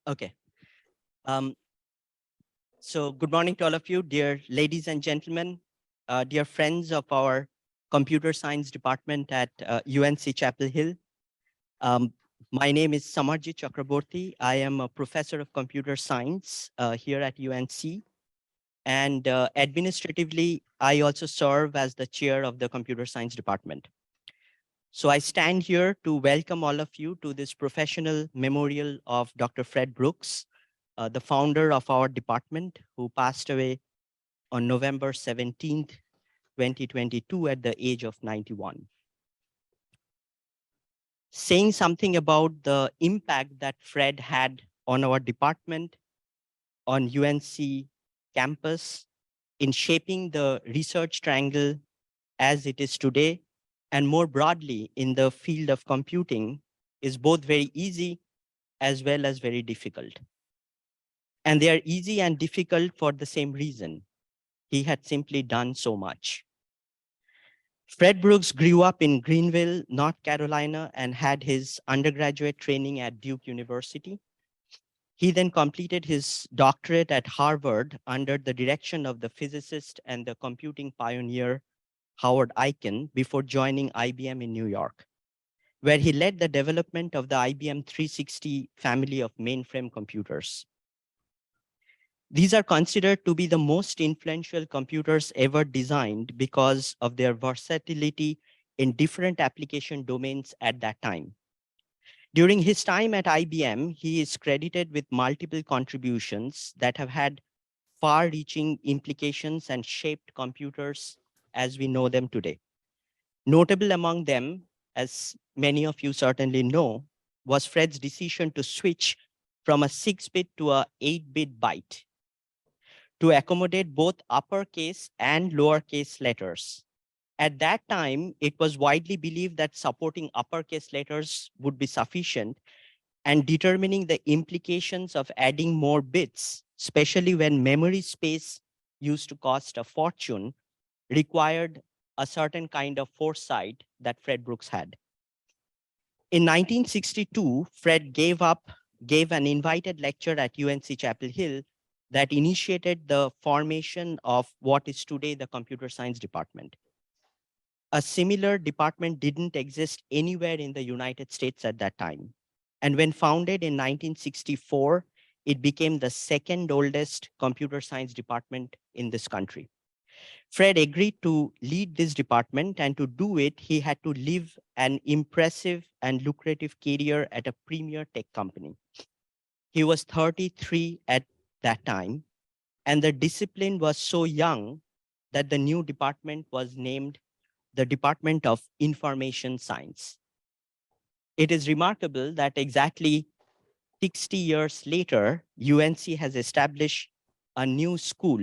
Okay. Um, so good morning to all of you, dear ladies and gentlemen, dear friends of our computer science department at UNC Chapel Hill. Um, my name is Samarjit Chakraborty. I am a professor of computer science here at UNC. And administratively, I also serve as the chair of the computer science department. So I stand here to welcome all of you to this professional memorial of Dr. Fred Brooks, the founder of our department, who passed away on November 17th, 2022 at the age of 91. Saying something about the impact that Fred had on our department, on UNC campus, in shaping the research triangle as it is today, and more broadly in the field of computing, is both very easy as well as very difficult. And they are easy and difficult for the same reason. He had simply done so much. Fred Brooks grew up in Greenville, North Carolina, and had his undergraduate training at Duke University. He then completed his doctorate at Harvard under the direction of the physicist and the computing pioneer, Howard Aiken, before joining IBM in New York, where he led the development of the IBM 360 family of mainframe computers. These are considered to be the most influential computers ever designed because of their versatility in different application domains at that time. During his time at IBM, he is credited with multiple contributions that have had far-reaching implications and shaped computers as we know them today. Notable among them, as many of you certainly know, was Fred's decision to switch from a 6-bit to a 8-bit byte to accommodate both uppercase and lowercase letters. At that time, it was widely believed that supporting uppercase letters would be sufficient, and determining the implications of adding more bits, especially when memory space used to cost a fortune, required a certain kind of foresight that Fred Brooks had. In 1962, Fred gave an invited lecture at UNC Chapel Hill that initiated the formation of what is today the computer science department. A similar department didn't exist anywhere in the United States at that time. And when founded in 1964, it became the second oldest computer science department in this country. Fred agreed to lead this department, and to do it, he had to live an impressive and lucrative career at a premier tech company. He was 33 at that time, and the discipline was so young that the new department was named the Department of Information Science. It is remarkable that exactly 60 years later, UNC has established a new school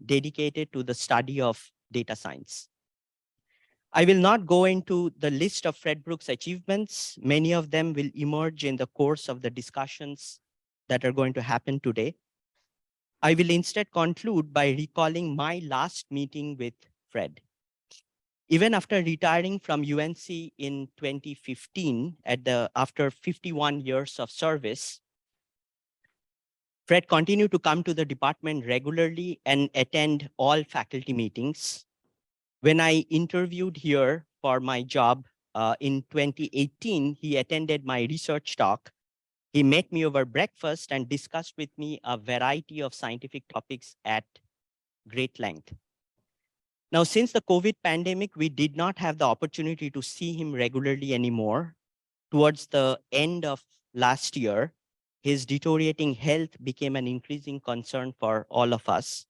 dedicated to the study of data science. I will not go into the list of Fred Brooks' achievements. Many of them will emerge in the course of the discussions that are going to happen today. I will instead conclude by recalling my last meeting with Fred. Even after retiring from UNC in 2015, after 51 years of service, Fred continued to come to the department regularly and attend all faculty meetings. When I interviewed here for my job in 2018, he attended my research talk. He met me over breakfast and discussed with me a variety of scientific topics at great length. Now, since the COVID pandemic, we did not have the opportunity to see him regularly anymore. Towards the end of last year, his deteriorating health became an increasing concern for all of us.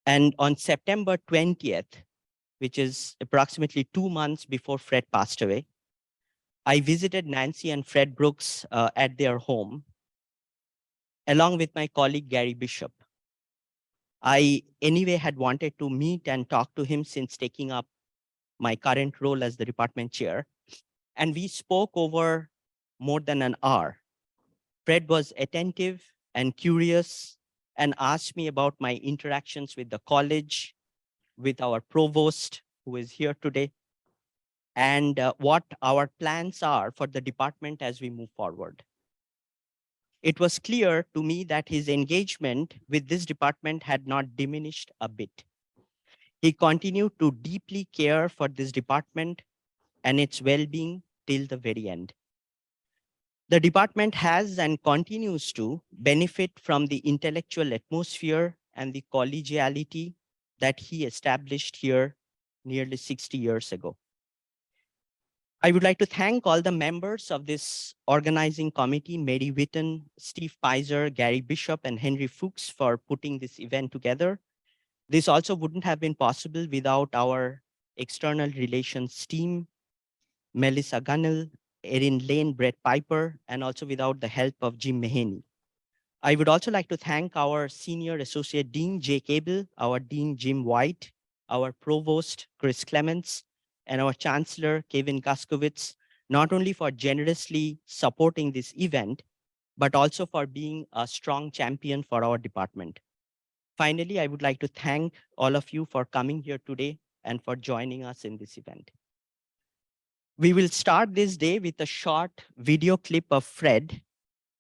And on September 20th, which is approximately 2 months before Fred passed away, I visited Nancy and Fred Brooks at their home, along with my colleague, Gary Bishop. I anyway had wanted to meet and talk to him since taking up my current role as the department chair. And we spoke over more than an hour. Fred was attentive and curious and asked me about my interactions with the college, with our provost, who is here today, and what our plans are for the department as we move forward. it was clear to me that his engagement with this department had not diminished a bit. He continued to deeply care for this department and its well-being till the very end. The department has and continues to benefit from the intellectual atmosphere and the collegiality that he established here nearly 60 years ago. I would like to thank all the members of this organizing committee, Mary Witten, Steve Pizer, Gary Bishop, and Henry Fuchs for putting this event together. This also wouldn't have been possible without our external relations team, Melissa Gunnell, Erin Lane, Brett Piper, and also without the help of Jim Mahaney. I would also like to thank our Senior Associate Dean, Jay Cable, our Dean, Jim White, our Provost, Chris Clements, and our Chancellor, Kevin Guskowitz, not only for generously supporting this event, but also for being a strong champion for our department. Finally, I would like to thank all of you for coming here today and for joining us in this event. We will start this day with a short video clip of Fred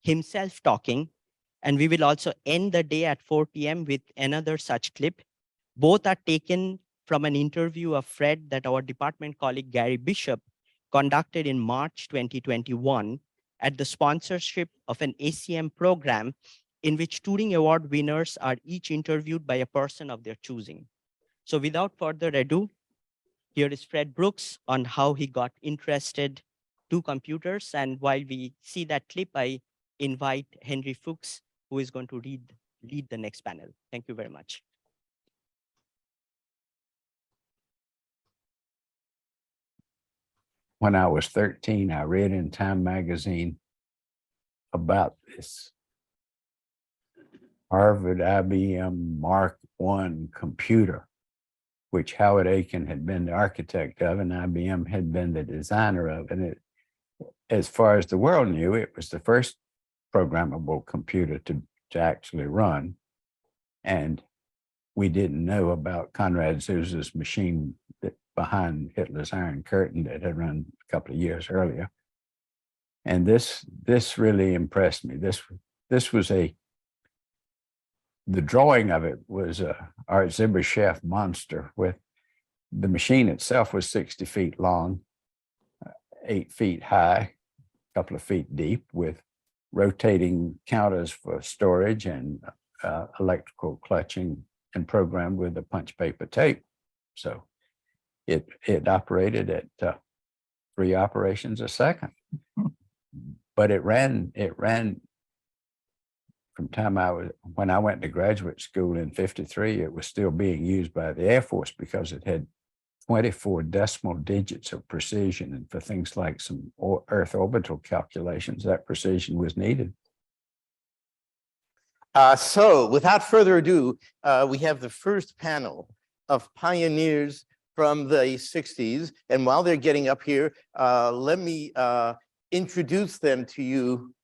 himself talking, and we will also end the day at 4 p.m. with another such clip. Both are taken from an interview of Fred that our department colleague Gary Bishop conducted in March 2021 at the sponsorship of an ACM program in which Turing Award winners are each interviewed by a person of their choosing. So without further ado, here is Fred Brooks on how he got interested to computers. And while we see that clip, I invite Henry Fuchs, who is going to lead the next panel. Thank you very much. When I was 13, I read in Time magazine about this Harvard IBM Mark I computer, which Howard Aiken had been the architect of, and IBM had been the designer of. And it, as far as the world knew, it was the first programmable computer to actually run. And we didn't know about Konrad Zuse's machine that behind Hitler's Iron Curtain that had run a couple of years earlier. And this really impressed me. This was the drawing of it was a Art Zimmerschaft monster with the machine itself was 60 feet long, 8 feet high, a couple of feet deep, with rotating counters for storage and electrical clutching, and programmed with a punch paper tape. So it operated at 3 operations a second, but it ran from time when I went to graduate school in '53, it was still being used by the Air Force because it had 24 decimal digits of precision. And for things like some Earth orbital calculations, that precision was needed. So without further ado, we have the first panel of pioneers from the 60s. And while they're getting up here, let me introduce them to you.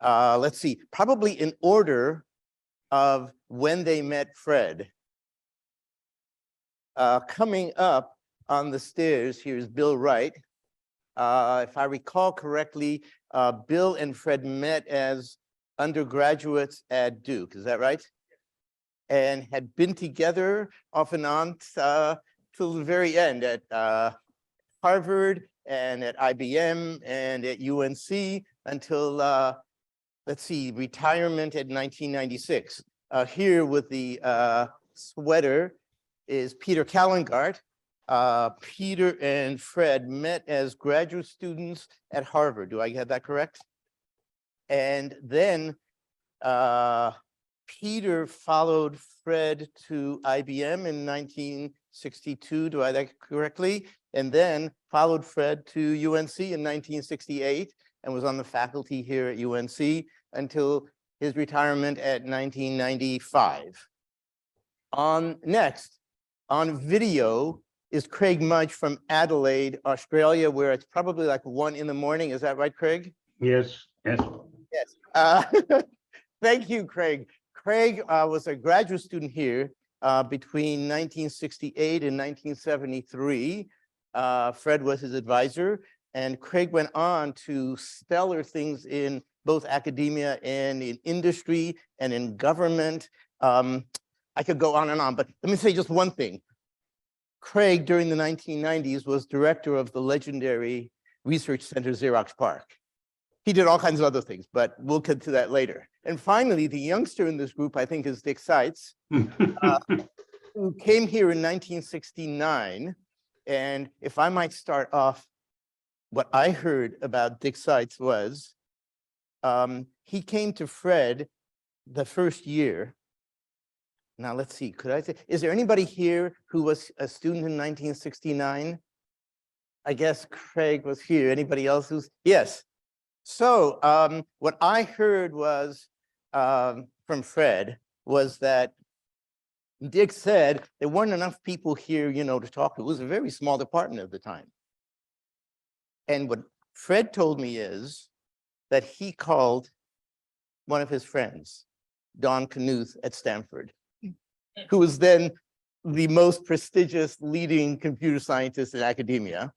Let's see, probably in order of when they met Fred. Coming up on the stairs, here's Bill Wright. If I recall correctly, Bill and Fred met as undergraduates at Duke, is that right? And had been together off and on till the very end at Harvard and at IBM and at UNC until, let's see, retirement at 1996. Here with the sweater is Peter Calingaert. Peter and Fred met as graduate students at Harvard. Do I have that correct? And then Peter followed Fred to IBM in 1962, do I have that correctly? And then followed Fred to UNC in 1968 and was on the faculty here at UNC until his retirement at 1995. Next, on video is Craig Mudge from Adelaide, Australia, where it's probably like 1 in the morning. Is that right, Craig? Yes, yes. Yes. Thank you, Craig. Craig was a graduate student here between 1968 and 1973. Fred was his advisor, and Craig went on to stellar things in both academia and in industry and in government. I could go on and on, but let me say just one thing. Craig, during the 1990s, was director of the legendary research center Xerox PARC. He did all kinds of other things, but we'll get to that later. And finally, the youngster in this group, I think, is Dick Seitz, who came here in 1969. And if I might start off, what I heard about Dick Seitz was he came to Fred the first year. Now, let's see, could I say, is there anybody here who was a student in 1969? I guess Craig was here. Anybody else who's, yes. So what I heard was from Fred was that Dick said there weren't enough people here, you know, to talk to. It was a very small department at the time. And what Fred told me is that he called one of his friends, Don Knuth at Stanford, who was then the most prestigious leading computer scientist in academia,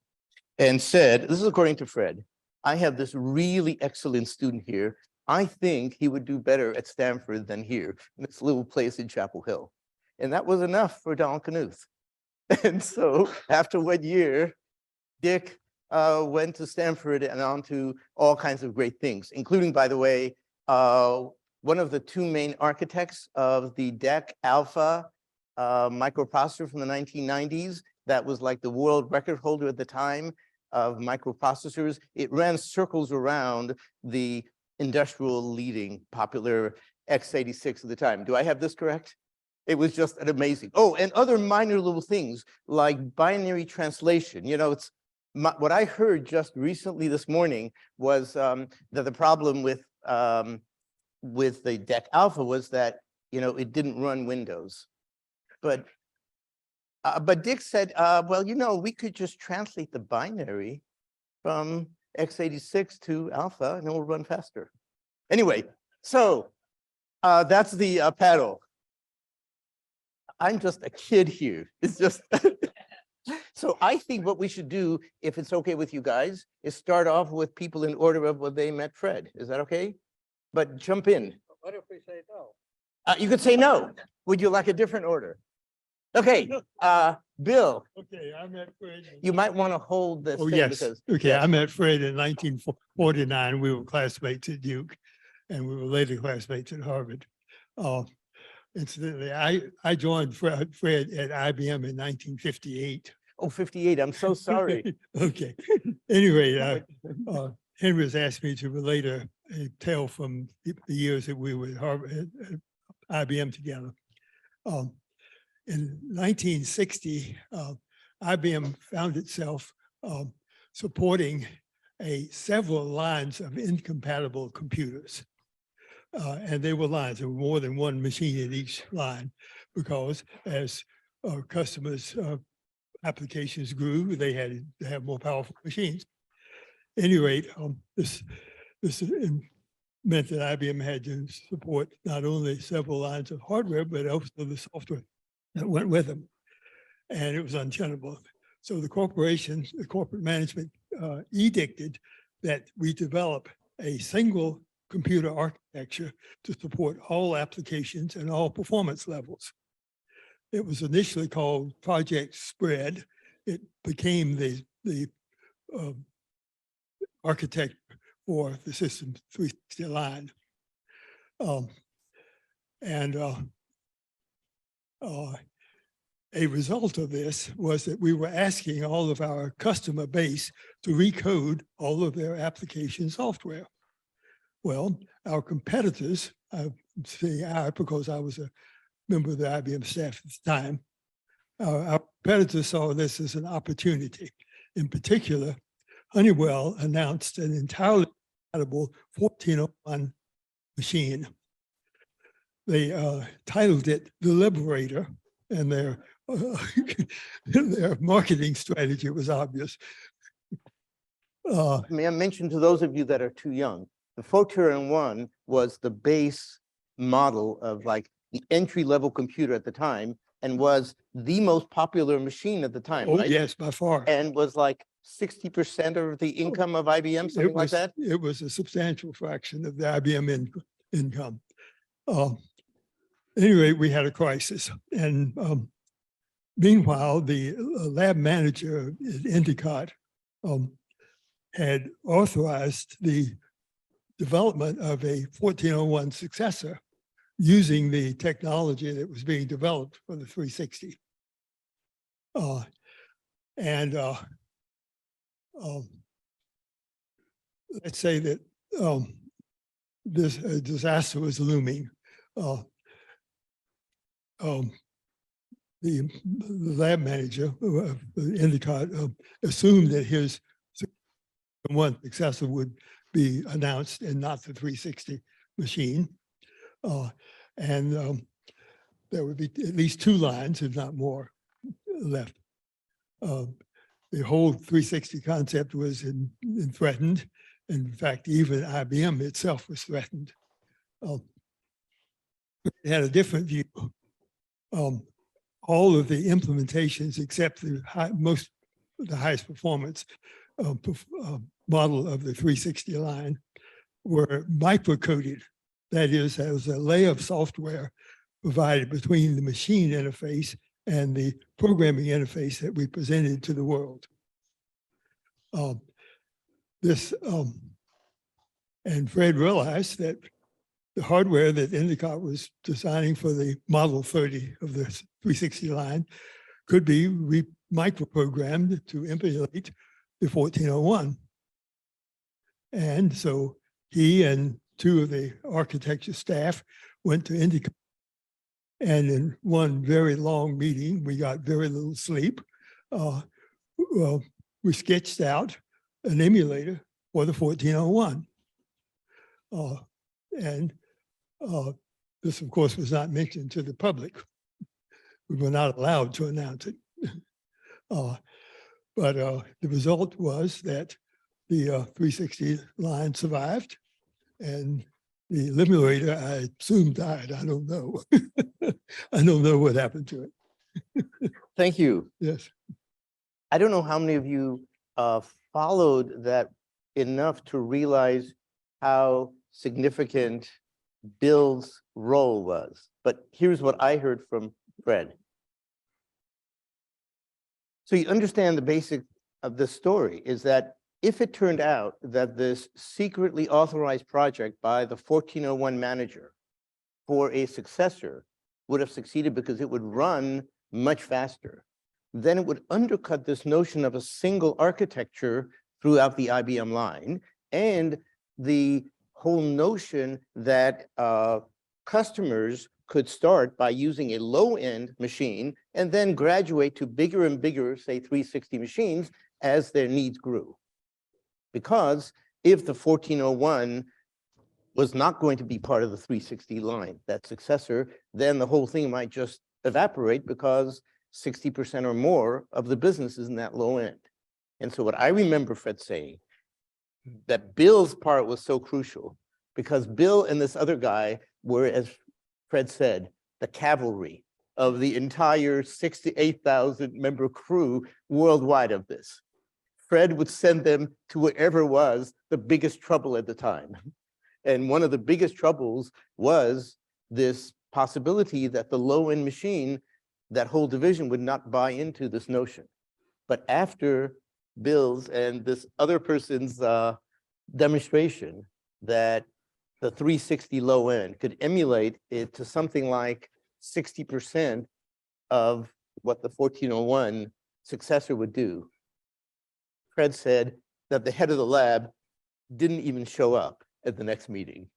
and said, this is according to Fred, I have this really excellent student here. I think he would do better at Stanford than here, in this little place in Chapel Hill. And that was enough for Don Knuth. And so after 1 year, Dick went to Stanford and on to all kinds of great things, including, by the way, one of the two main architects of the DEC Alpha microprocessor from the 1990s. That was like the world record holder at the time of microprocessors. It ran circles around the industrial leading popular x86 at the time. Do I have this correct? It was just an amazing. Oh, and other minor little things like binary translation. You know, it's what I heard just recently this morning was that the problem with the DEC Alpha was that, you know, it didn't run Windows. But Dick said, well, you know, we could just translate the binary from x86 to Alpha and it will run faster. Anyway, so that's the panel. I'm just a kid here. It's just, so I think what we should do, if it's okay with you guys, is start off with people in order of what they met Fred. Is that okay? But jump in. What if we say no? You could say no. Would you like a different order? Okay, Bill, Okay, I met Fred. you might want to hold this Oh, thing yes. because, Okay, yes. I met Fred in 1949. We were classmates at Duke and we were later classmates at Harvard. Incidentally, I joined Fred at IBM in 1958. Oh, 58, I'm so sorry. Okay. Anyway, Henry has asked me to relate a tale from the years that we were at Harvard, at IBM together. In 1960, IBM found itself supporting several lines of incompatible computers. And they were lines, there were more than one machine in each line, because as customers' applications grew, they had to have more powerful machines. At any rate, this meant that IBM had to support not only several lines of hardware, but also the software that went with them. And it was untenable. So the corporate management edicted that we develop a single computer architecture to support all applications and all performance levels. It was initially called Project Spread. It became the architect for the System 360 line. A result of this was that we were asking all of our customer base to recode all of their application software. Well, our competitors, I say I because I was a member of the IBM staff at the time, our competitors saw this as an opportunity. In particular, Honeywell announced an entirely compatible 1401 machine. They titled it the Liberator, and their marketing strategy was obvious. May I mention to those of you that are too young, the 1401 was the base model of like the entry-level computer at the time and was the most popular machine at the time, Oh, right? yes, by far. And was like 60% of the income of IBM, It something like was, that? it was a substantial fraction of the IBM income. Anyway, we had a crisis, and meanwhile, the lab manager at Endicott had authorized the development of a 1401 successor using the technology that was being developed for the 360. Let's say that this disaster was looming. The lab manager of Endicott assumed that his one successor would be announced and not the 360 machine. There would be at least 2 lines, if not more, left. The whole 360 concept was threatened. In fact, even IBM itself was threatened. It had a different view. All of the implementations, except the highest performance model of the 360 line, were microcoded. That is, there was a layer of software provided between the machine interface and the programming interface that we presented to the world. And Fred realized that the hardware that Endicott was designing for the Model 30 of the 360 line could be microprogrammed to emulate the 1401. And so he and 2 of the architecture staff went to Endicott. And in one very long meeting, we got very little sleep. We sketched out an emulator for the 1401. This, of course, was not mentioned to the public. We were not allowed to announce it. But the result was that the 360 line survived, and the emulator, I assume, died. I don't know. I don't know what happened to it. Thank you. Yes. I don't know how many of you followed that enough to realize how significant Bill's role was. But here's what I heard from Fred. So you understand the basic of this story is that if it turned out that this secretly authorized project by the 1401 manager for a successor would have succeeded because it would run much faster, then it would undercut this notion of a single architecture throughout the IBM line and the whole notion that customers could start by using a low-end machine and then graduate to bigger and bigger, say 360 machines as their needs grew. Because if the 1401 was not going to be part of the 360 line, that successor, then the whole thing might just evaporate because 60% or more of the business is in that low end. And so what I remember Fred saying, that Bill's part was so crucial because Bill and this other guy were, as Fred said, the cavalry of the entire 68,000 member crew worldwide of this. Fred would send them to wherever was the biggest trouble at the time. And one of the biggest troubles was this possibility that the low-end machine, that whole division would not buy into this notion. But after Bill's and this other person's demonstration that the 360 low end could emulate it to something like 60% of what the 1401 successor would do, Fred said that the head of the lab didn't even show up at the next meeting.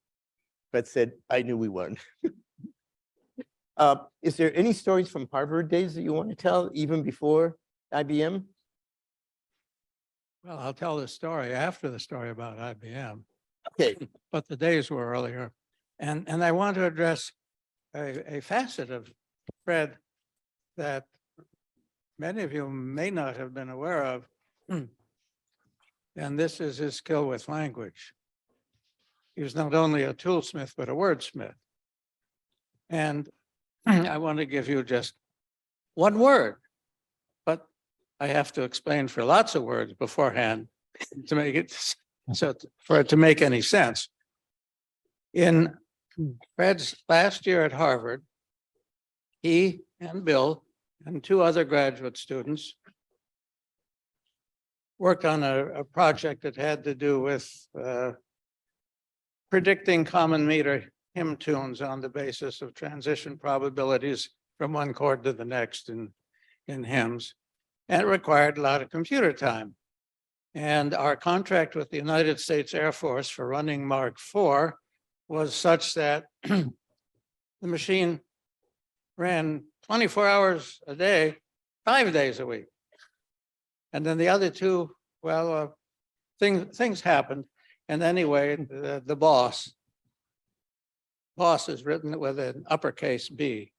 Fred said, I knew we won. Is there any stories from Harvard days that you want to tell even before IBM? Well, I'll tell the story after the story about IBM, Okay, but the days were earlier. And I want to address a facet of Fred that many of you may not have been aware of. And this is his skill with language. He was not only a toolsmith, but a wordsmith. And I want to give you just one word, but I have to explain for lots of words beforehand to make it, so for it to make any sense. In Fred's last year at Harvard, he and Bill and two other graduate students worked on a project that had to do with predicting common meter hymn tunes on the basis of transition probabilities from one chord to the next in hymns. And it required a lot of computer time. And our contract with the United States Air Force for running Mark IV was such that the machine ran 24 hours a day, 5 days a week. And then the other two, well, things happened. And anyway, the boss is written with an uppercase B.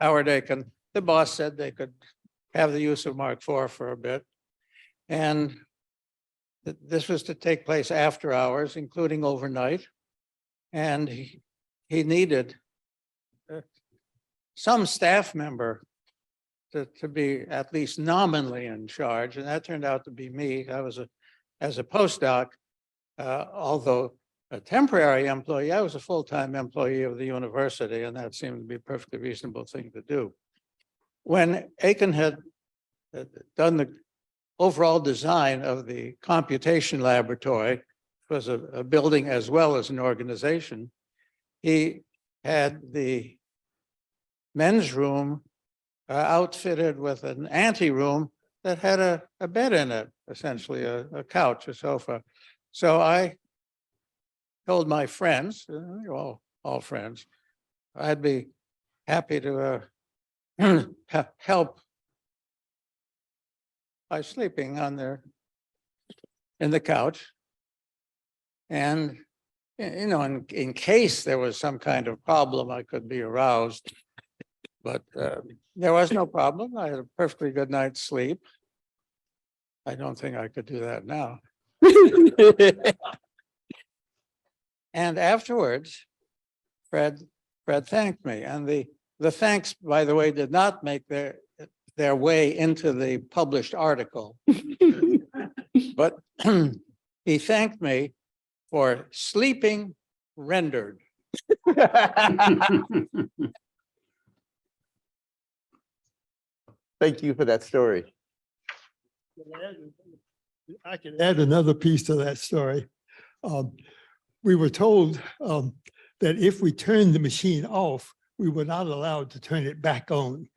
Howard Aiken, the boss said they could have the use of Mark IV for a bit. And this was to take place after hours, including overnight. And he needed some staff member to be at least nominally in charge. And that turned out to be me. I was as a postdoc, although a temporary employee, I was a full-time employee of the university, and that seemed to be a perfectly reasonable thing to do. When Aiken had done the overall design of the computation laboratory, it was a building as well as an organization, he had the men's room outfitted with an anteroom that had a bed in it, essentially a couch, a sofa. So I told my friends, all friends, I'd be happy to help by sleeping on in the couch. And, you know, in case there was some kind of problem, I could be aroused. But there was no problem. I had a perfectly good night's sleep. I don't think I could do that now. And afterwards, Fred thanked me. And the thanks, by the way, did not make their way into the published article. But he thanked me for sleeping rendered. Thank you for that story. I can add another piece to that story. We were told that if we turned the machine off, we were not allowed to turn it back on.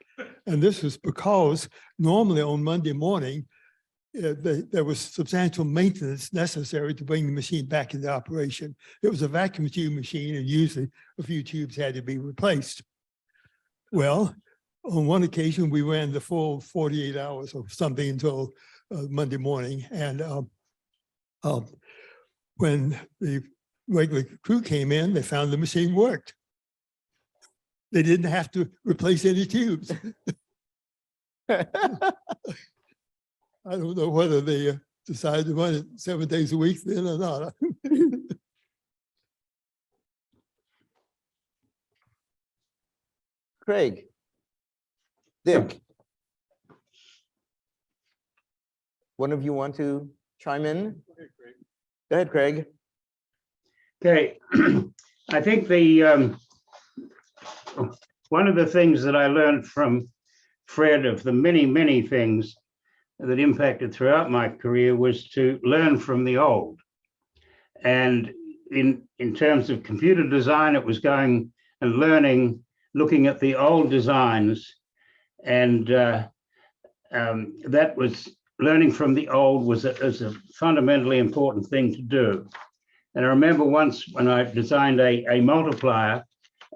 And this was because normally on Monday morning, there was substantial maintenance necessary to bring the machine back into operation. It was a vacuum tube machine, and usually a few tubes had to be replaced. Well, on one occasion, we ran the full 48 hours or something until Monday morning. And when the regular crew came in, they found the machine worked. They didn't have to replace any tubes. I don't know whether they decided to run it 7 days a week then or not. Craig. Dick. One of you want to chime in? Go ahead, Craig. Okay, I think one of the things that I learned from Fred, of the many things that impacted throughout my career, was to learn from the old. And in terms of computer design, it was going and learning, looking at the old designs, and that was learning from the old was a fundamentally important thing to do. And I remember once when I designed a multiplier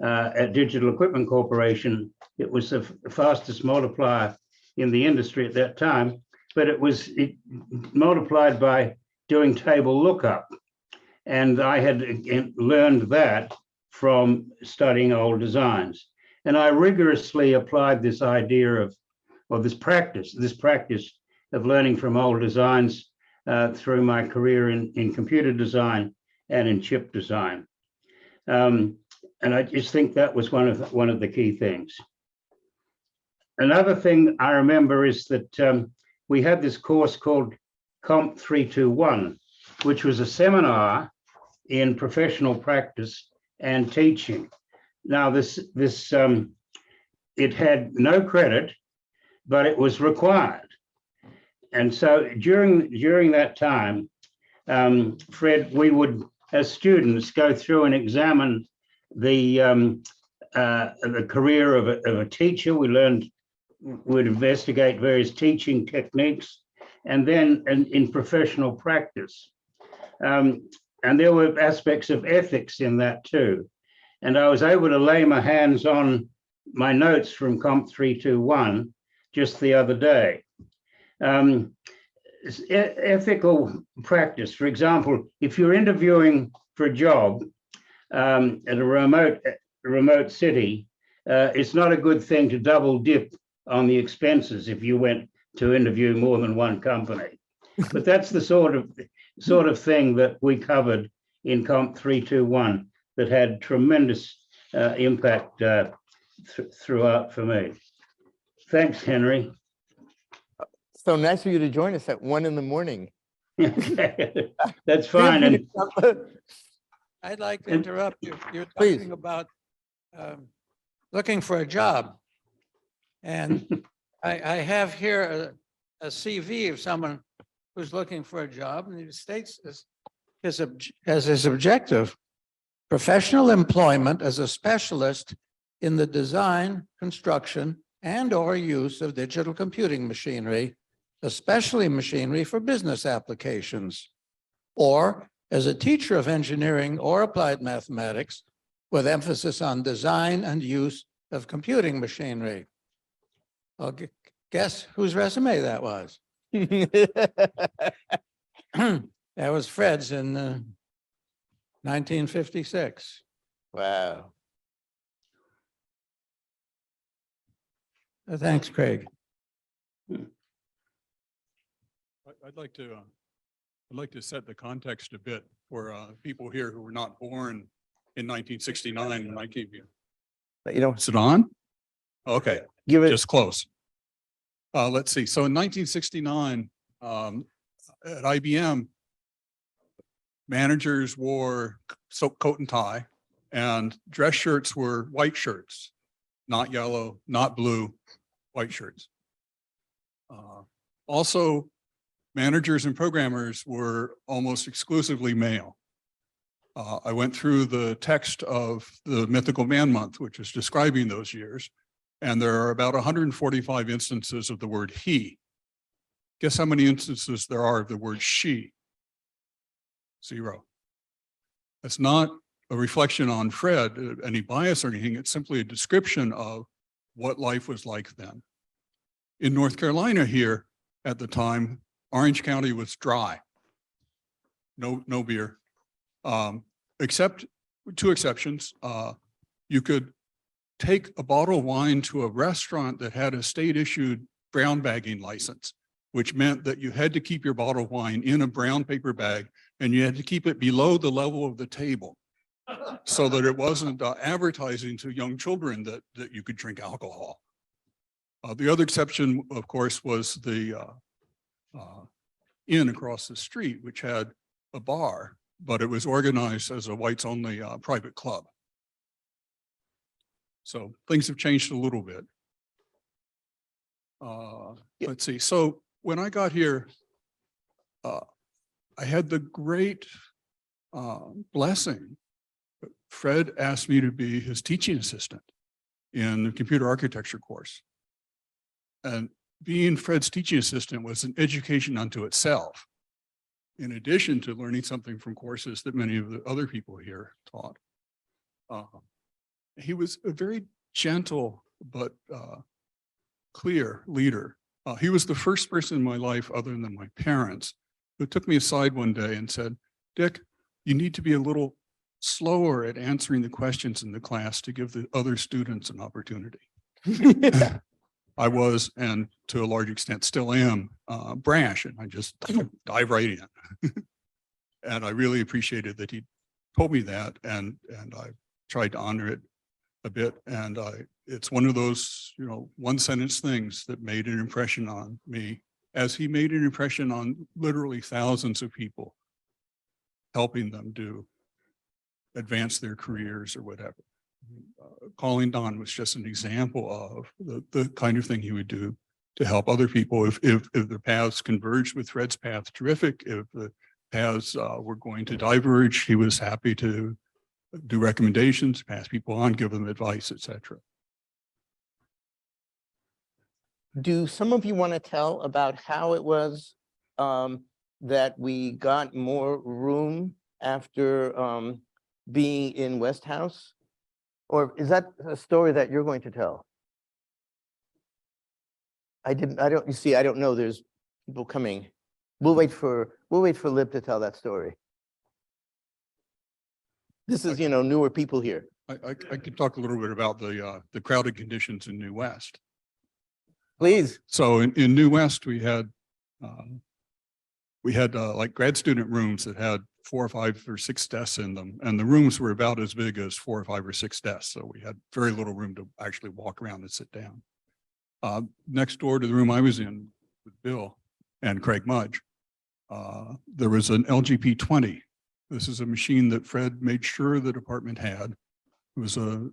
at Digital Equipment Corporation, it was the fastest multiplier in the industry at that time, but it multiplied by doing table lookup. And I had learned that from studying old designs. And I rigorously applied this idea of, or this practice of learning from old designs through my career in computer design and in chip design. And I just think that was one of the key things. Another thing I remember is that we had this course called Comp 321, which was a seminar in professional practice and teaching. Now, it had no credit, but it was required. And so during that time, Fred, we would, as students, go through and examine the career of a teacher. We'd investigate various teaching techniques, and then in professional practice. And there were aspects of ethics in that too. And I was able to lay my hands on my notes from Comp 321 just the other day. Ethical practice, for example, if you're interviewing for a job at a remote city, it's not a good thing to double dip on the expenses if you went to interview more than one company. But that's the sort of thing that we covered in Comp 321 that had tremendous impact throughout for me. Thanks, Henry. So nice of you to join us at 1 a.m. That's fine. And I'd like to interrupt you. You're Please. talking about looking for a job. And I have here a CV of someone who's looking for a job, and he states as his objective, professional employment as a specialist in the design, construction, and/or use of digital computing machinery, especially machinery for business applications, or as a teacher of engineering or applied mathematics with emphasis on design and use of computing machinery. Well, guess whose resume that was? That was Fred's in 1956. Wow. Thanks, Craig. I'd like to set the context a bit for people here who were not born in 1969 when I came here. You know, Is it on? Okay, give it. just close. Let's see. So in 1969, at IBM, managers wore coat and tie, and dress shirts were white shirts, not yellow, not blue, white shirts. Also, managers and programmers were almost exclusively male. I went through the text of the Mythical Man Month, which is describing those years, and there are about 145 instances of the word he. Guess how many instances there are of the word she? 0. That's not a reflection on Fred, any bias or anything. It's simply a description of what life was like then. In North Carolina here at the time, Orange County was dry. No beer, except 2 exceptions. You could take a bottle of wine to a restaurant that had a state-issued brown bagging license, which meant that you had to keep your bottle of wine in a brown paper bag, and you had to keep it below the level of the table so that it wasn't advertising to young children that you could drink alcohol. The other exception, of course, was the inn across the street, which had a bar, but it was organized as a whites-only private club. So things have changed a little bit. Let's see. So when I got here, I had the great blessing. Fred asked me to be his teaching assistant in the computer architecture course. And being Fred's teaching assistant was an education unto itself, in addition to learning something from courses that many of the other people here taught. He was a very gentle but clear leader. He was the first person in my life, other than my parents, who took me aside one day and said, "Dick, you need to be a little slower at answering the questions in the class to give the other students an opportunity." I was, and to a large extent still am, brash, and I just dive right in. And I really appreciated that he told me that, and I tried to honor it a bit. And it's one of those, one sentence things that made an impression on me, as he made an impression on literally thousands of people, helping them advance their careers or whatever. Calling Don was just an example of the kind of thing he would do to help other people. If their paths converged with Fred's path, terrific. If the paths were going to diverge, he was happy to do recommendations, pass people on, give them advice, etc. Do some of you want to tell about how it was that we got more room after being in West House? Or is that a story that you're going to tell? I don't know. There's people coming. We'll wait for Lib to tell that story. This is, newer people here. I could talk a little bit about the crowded conditions in New West. Please. So in New West, we had like grad student rooms that had 4 or 5 or 6 desks in them, and the rooms were about as big as 4 or 5 or 6 desks. So we had very little room to actually walk around and sit down. Next door to the room I was in with Bill and Craig Mudge, there was an LGP-20. This is a machine that Fred made sure the department had. It was a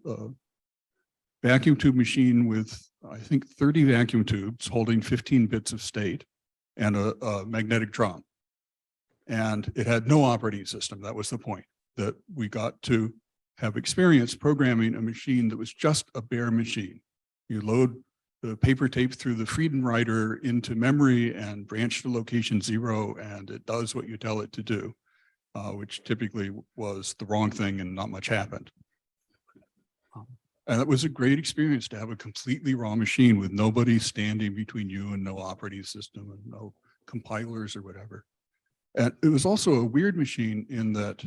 vacuum tube machine with, I think, 30 vacuum tubes holding 15 bits of state and a magnetic drum. And it had no operating system. That was the point, that we got to have experience programming a machine that was just a bare machine. You load the paper tape through the Frieden writer into memory and branch to location 0, and it does what you tell it to do, which typically was the wrong thing and not much happened. And it was a great experience to have a completely raw machine with nobody standing between you and no operating system and no compilers or whatever. And it was also a weird machine in that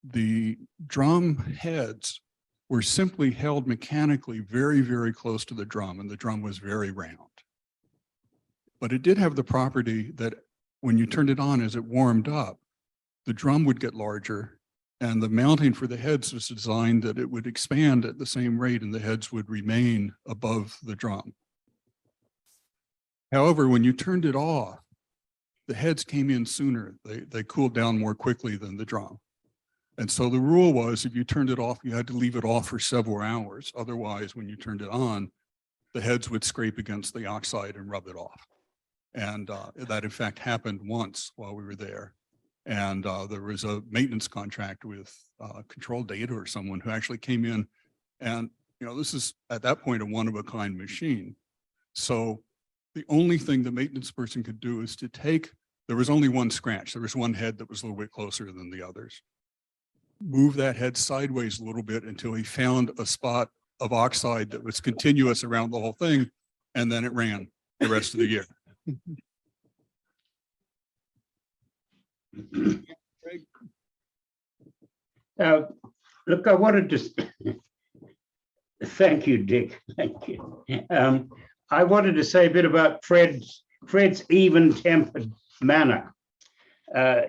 the drum heads were simply held mechanically very, very close to the drum, and the drum was very round. But it did have the property that when you turned it on as it warmed up, the drum would get larger, and the mounting for the heads was designed that it would expand at the same rate and the heads would remain above the drum. However, when you turned it off, the heads came in sooner. They cooled down more quickly than the drum. And so the rule was if you turned it off, you had to leave it off for several hours. Otherwise, when you turned it on, the heads would scrape against the oxide and rub it off. And that in fact happened once while we were there. And there was a maintenance contract with Control Data or someone who actually came in, and this is at that point a one-of-a-kind machine. So the only thing the maintenance person could do is to take, there was only one scratch. There was one head that was a little bit closer than the others. Move that head sideways a little bit until he found a spot of oxide that was continuous around the whole thing, and then it ran the rest of the year. Look, I wanted to thank you, Dick. Thank you. I wanted to say a bit about Fred's even-tempered manner.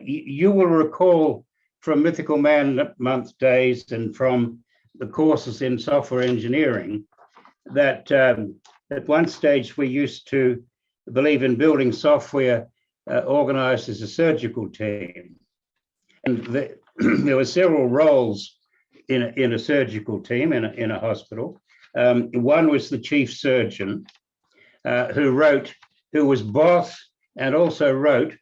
You will recall from Mythical Man Month days and from the courses in software engineering that at one stage we used to believe in building software organized as a surgical team. And there were several roles in a surgical team in a hospital. One was the chief surgeon, who was boss and also wrote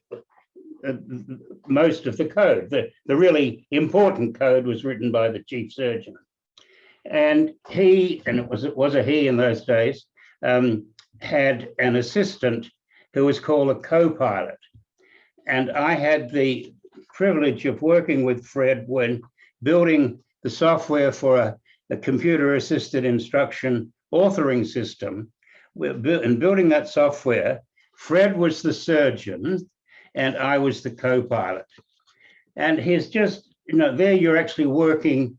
most of the code. The really important code was written by the chief surgeon. And it was a he in those days, had an assistant who was called a co-pilot. And I had the privilege of working with Fred when building the software for a computer-assisted instruction authoring system. In building that software, Fred was the surgeon and I was the co-pilot. And he's just, there you're actually working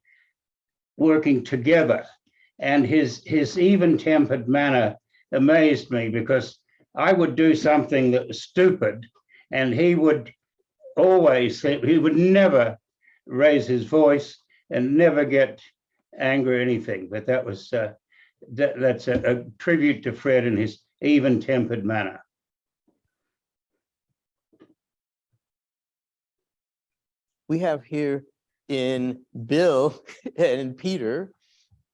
together. And his even-tempered manner amazed me, because I would do something that was stupid and he would always say, he would never raise his voice and never get anger or anything, but that was that's a tribute to Fred and his even-tempered manner. We have here in Bill and Peter,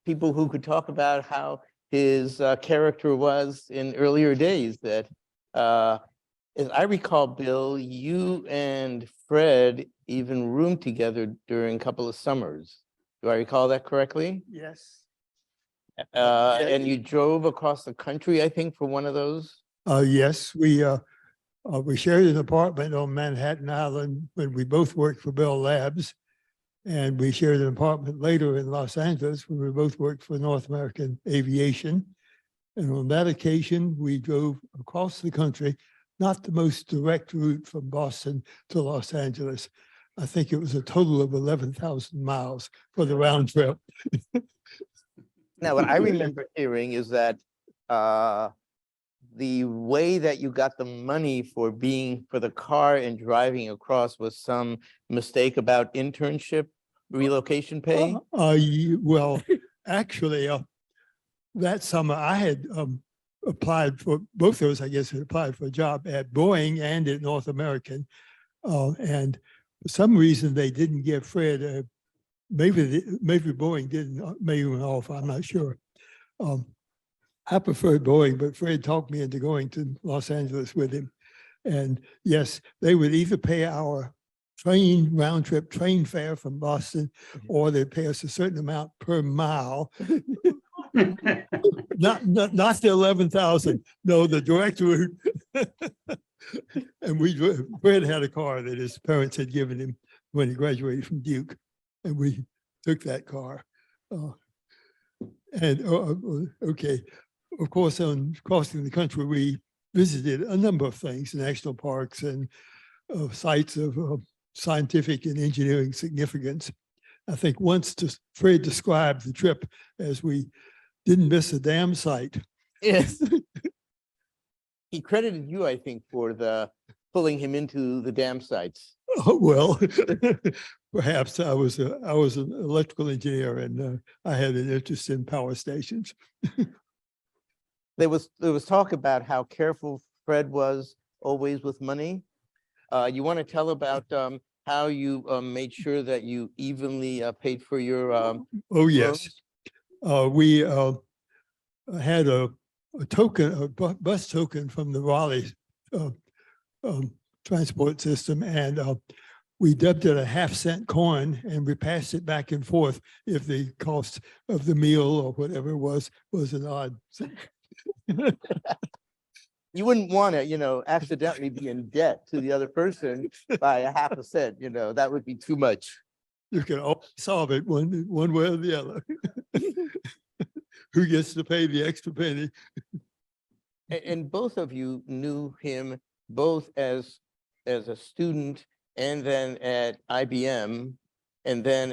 people who could talk about how his character was in earlier days. That, as I recall, Bill, you and Fred even roomed together during a couple of summers. Do I recall that correctly? Yes. And you drove across the country, I think, for one of those? Yes, we shared an apartment on Manhattan Island when we both worked for Bell Labs. And we shared an apartment later in Los Angeles when we both worked for North American Aviation. And on that occasion, we drove across the country, not the most direct route from Boston to Los Angeles. I think it was a total of 11,000 miles for the round trip. Now, what I remember hearing is that the way that you got the money for the car and driving across was some mistake about internship relocation pay? Well, actually, that summer I had applied for both of those, I guess, had applied for a job at Boeing and at North American. And for some reason, they didn't give Fred, maybe Boeing didn't, maybe went off, I'm not sure. I preferred Boeing, but Fred talked me into going to Los Angeles with him. And yes, they would either pay our round trip train fare from Boston, or they'd pay us a certain amount per mile. not the 11,000, no, the direct route. And Fred had a car that his parents had given him when he graduated from Duke, and we took that car. Okay, of course, on crossing the country, we visited a number of things, national parks and sites of scientific and engineering significance. I think once Fred described the trip as we didn't miss a damn site. Yes. He credited you, I think, for pulling him into the dam sites. Oh, well, perhaps I was an electrical engineer and I had an interest in power stations. There was talk about how careful Fred was always with money. You want to tell about how you made sure that you evenly paid for your Oh, yes. We had a bus token from the Raleigh transport system, and we dubbed it a half-cent coin, and we passed it back and forth if the cost of the meal or whatever it was an odd. You wouldn't want to, accidentally be in debt to the other person by a half a cent, that would be too much. You can always solve it one way or the other. Who gets to pay the extra penny? And both of you knew him both as a student and then at IBM and then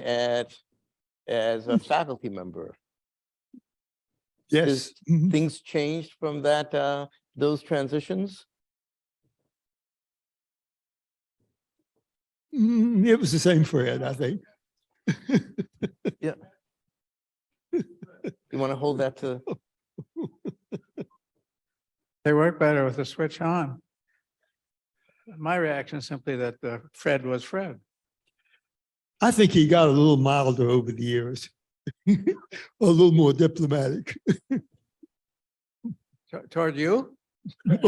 as a faculty member. Yes. Things changed from those transitions? It was the same Fred, I think. Yeah. You want to hold that to? They work better with the switch on. My reaction is simply that Fred was Fred. I think he got a little milder over the years, a little more diplomatic. Toward you? Of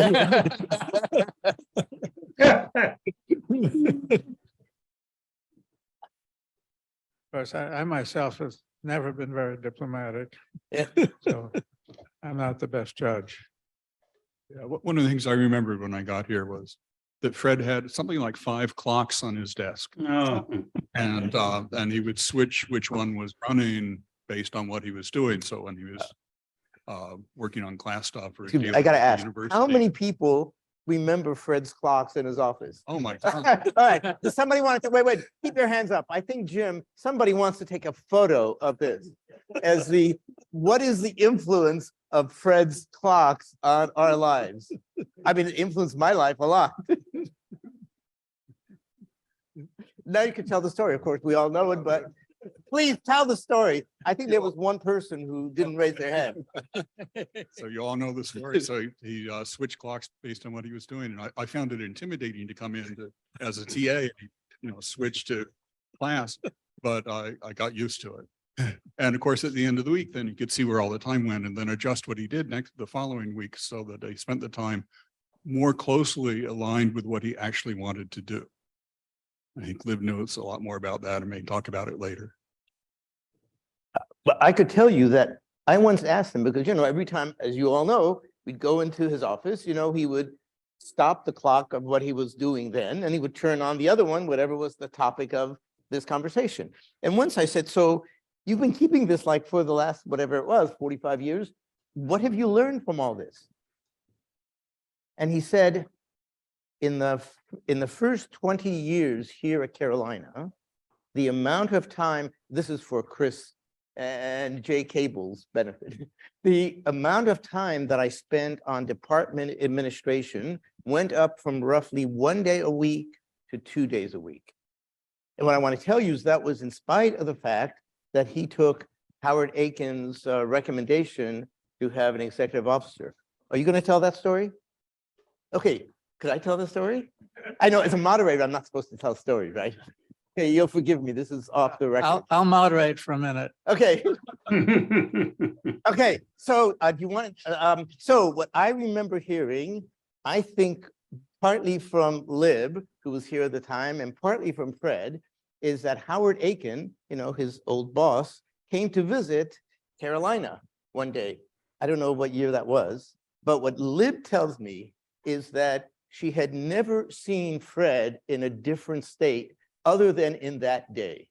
course, I myself have never been very diplomatic, Yeah. so I'm not the best judge. Yeah, one of the things I remembered when I got here was that Fred had something like 5 clocks on his desk, Oh, and he would switch which one was running based on what he was doing. So when he was working on class stuff or Excuse me, I gotta ask, how many people remember Fred's clocks in his office? Oh my All God. right, does somebody want to, wait, keep your hands up. I think, Jim, somebody wants to take a photo of this as what is the influence of Fred's clocks on our lives? I mean, it influenced my life a lot. Now you can tell the story. Of course, we all know it, but please tell the story I think there was one person who didn't raise their hand. So you all know the story. So he switched clocks based on what he was doing. And I found it intimidating to come in as a TA, switch to class, but I got used to it. And of course, at the end of the week, then you could see where all the time went and then adjust what he did the following week so that he spent the time more closely aligned with what he actually wanted to do. I think Liv knows a lot more about that and may talk about it later. But I could tell you that I once asked him, because, every time, as you all know, we'd go into his office, he would stop the clock of what he was doing then, and he would turn on the other one, whatever was the topic of this conversation. And once I said, so you've been keeping this like for the last, whatever it was, 45 years. What have you learned from all this? And he said, in the first 20 years here at Carolina, the amount of time, this is for Chris and Jay Cable's benefit, the amount of time that I spent on department administration went up from roughly 1 day a week to 2 days a week. And what I want to tell you is that was in spite of the fact that he took Howard Aiken's recommendation to have an executive officer. Are you going to tell that story? Okay, could I tell the story? I know as a moderator, I'm not supposed to tell stories, right? Okay, you'll forgive me. This is off the record. I'll moderate for a minute. Okay. Okay. So do you want? So what I remember hearing, I think partly from Lib, who was here at the time, and partly from Fred, is that Howard Aiken, his old boss, came to visit Carolina one day. I don't know what year that was, but what Lib tells me is that she had never seen Fred in a different state other than in that day.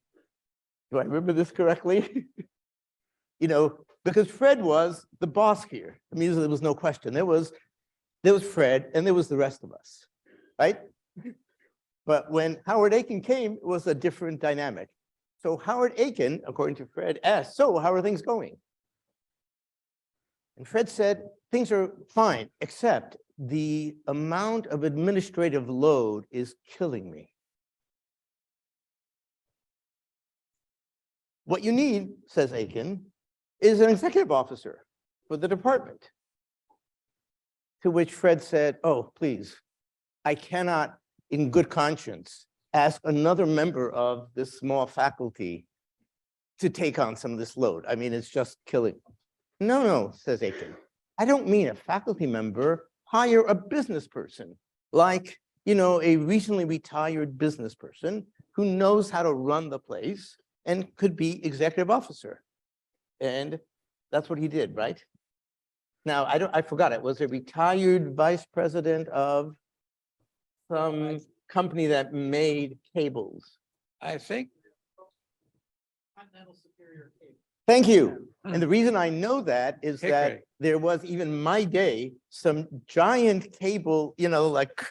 Do I remember this correctly? Because Fred was the boss here. I mean, there was no question. There was Fred and there was the rest of us, right? But when Howard Aiken came, it was a different dynamic. So Howard Aiken, according to Fred, asked, so how are things going? And Fred said, things are fine, except the amount of administrative load is killing me. What you need, says Aiken, is an executive officer for the department. To which Fred said, oh, please, I cannot, in good conscience, ask another member of this small faculty to take on some of this load. I mean, it's just killing me. No, says Aiken. I don't mean a faculty member. Hire a business person, like, a recently retired business person who knows how to run the place and could be executive officer. And that's what he did, right? Now, I forgot it. Was a retired vice president of some company that made cables. I think. Thank you. And the reason I know that is that Hickory. there was, even my day, some giant cable, like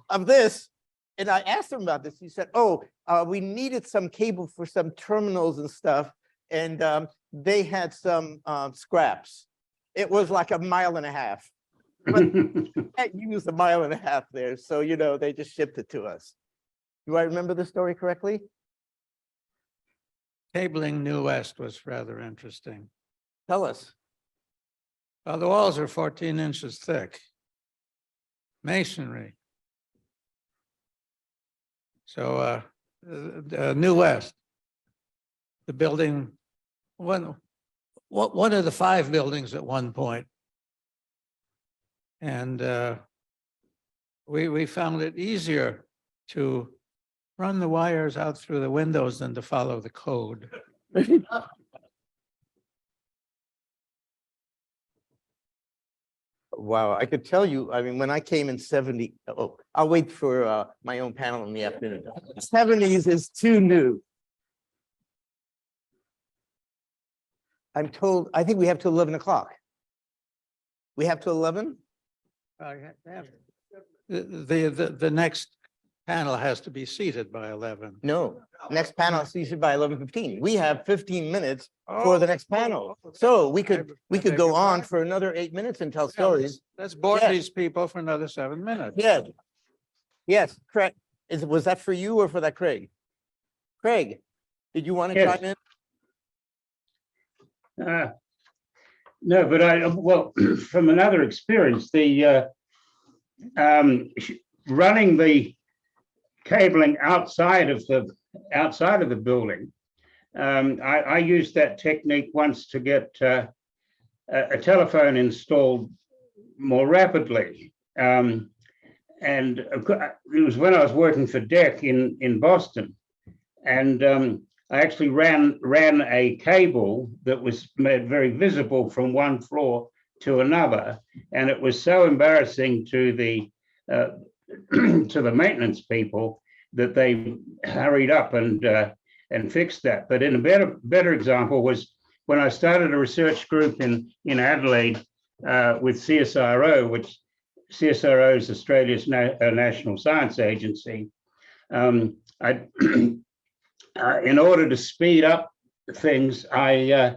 of this. And I asked him about this. He said, oh, we needed some cable for some terminals and stuff. And they had some scraps. It was like 1.5 miles. But I used 1.5 miles there. So, they just shipped it to us. Do I remember the story correctly? Cabling New West was rather interesting. Tell us. Well, the walls are 14 inches thick. Masonry. So New West, the building, one of the 5 buildings at one point. And we found it easier to run the wires out through the windows than to follow the code. Wow, I could tell you, I mean, when I came in 70, oh, I'll wait for my own panel in the afternoon. 70s is too new. I'm told, I think we have till 11 o'clock. We have till 11? The next panel has to be seated by 11. No, next panel is seated by 11:15. We have 15 minutes for the next panel. So we could go on for another 8 minutes and tell stories. Let's bore Yes. these people for another 7 minutes. Yes. Yes, correct. Was that for you or for that Craig? Craig, did you want to Yes. chime in? No, but well, from another experience, the running the cabling outside of the building, I used that technique once to get a telephone installed more rapidly. And it was when I was working for DEC in Boston, and I actually ran a cable that was made very visible from one floor to another, and it was so embarrassing to the to the maintenance people that they hurried up and fixed that. But in a better example was when I started a research group in Adelaide with CSIRO, which CSIRO is Australia's national science agency. In order to speed up things, I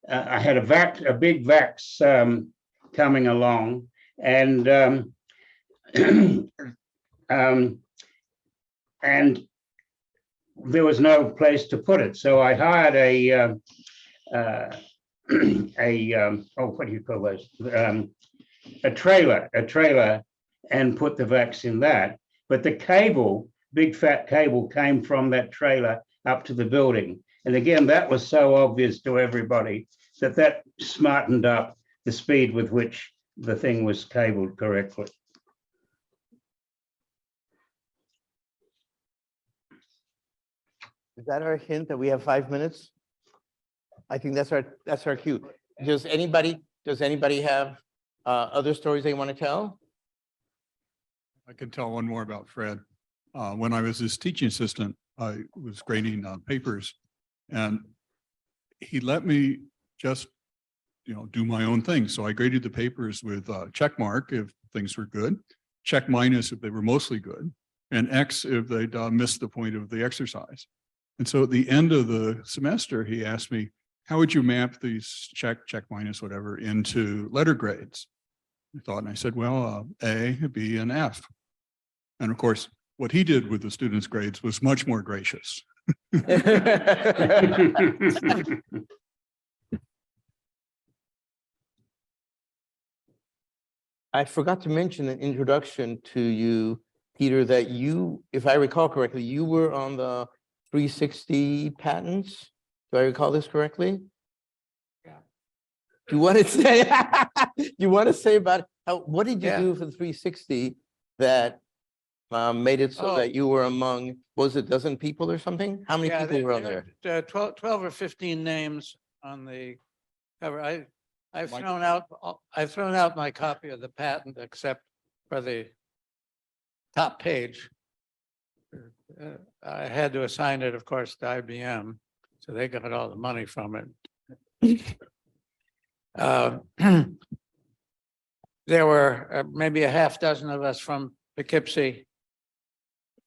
had a big VAX coming along, and and there was no place to put it, so I hired a what do you call those? A trailer, and put the VAX in that. But the cable, big fat cable, came from that trailer up to the building. And again, that was so obvious to everybody that smartened up the speed with which the thing was cabled correctly. Is that our hint that we have 5 minutes? I think that's our cue. Does anybody have other stories they want to tell? I could tell one more about Fred. When I was his teaching assistant, I was grading papers, and he let me just, do my own thing. So I graded the papers with check mark if things were good, check minus if they were mostly good, and X if they'd missed the point of the exercise. And so at the end of the semester, he asked me, how would you map these check minus, whatever, into letter grades? And I said, well, A, B, and F. And of course, what he did with the students' grades was much more gracious. I forgot to mention an introduction to you, Peter, that you, if I recall correctly, you were on the 360 patents. Do I recall this correctly? Yeah. Do you want to say about what did you do for the 360 that made it so that you were among, was it a dozen people or something? How many people were on there? 12 or 15 names on the cover. I've thrown out my copy of the patent except for the top page. I had to assign it, of course, to IBM, so they got all the money from it. There were maybe a half dozen of us from Poughkeepsie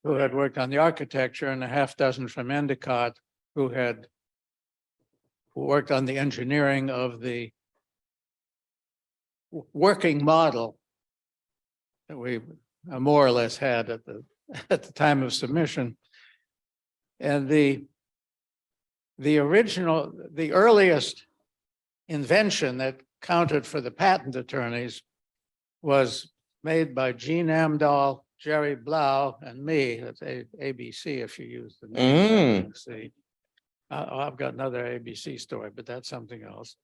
who had worked on the architecture, and a half dozen from Endicott who worked on the engineering of the working model that we more or less had at the time of submission. And the earliest invention that counted for the patent attorneys was made by Gene Amdahl, Jerry Blau, and me. That's ABC if you use the name ABC. I've got another ABC story, but that's something else.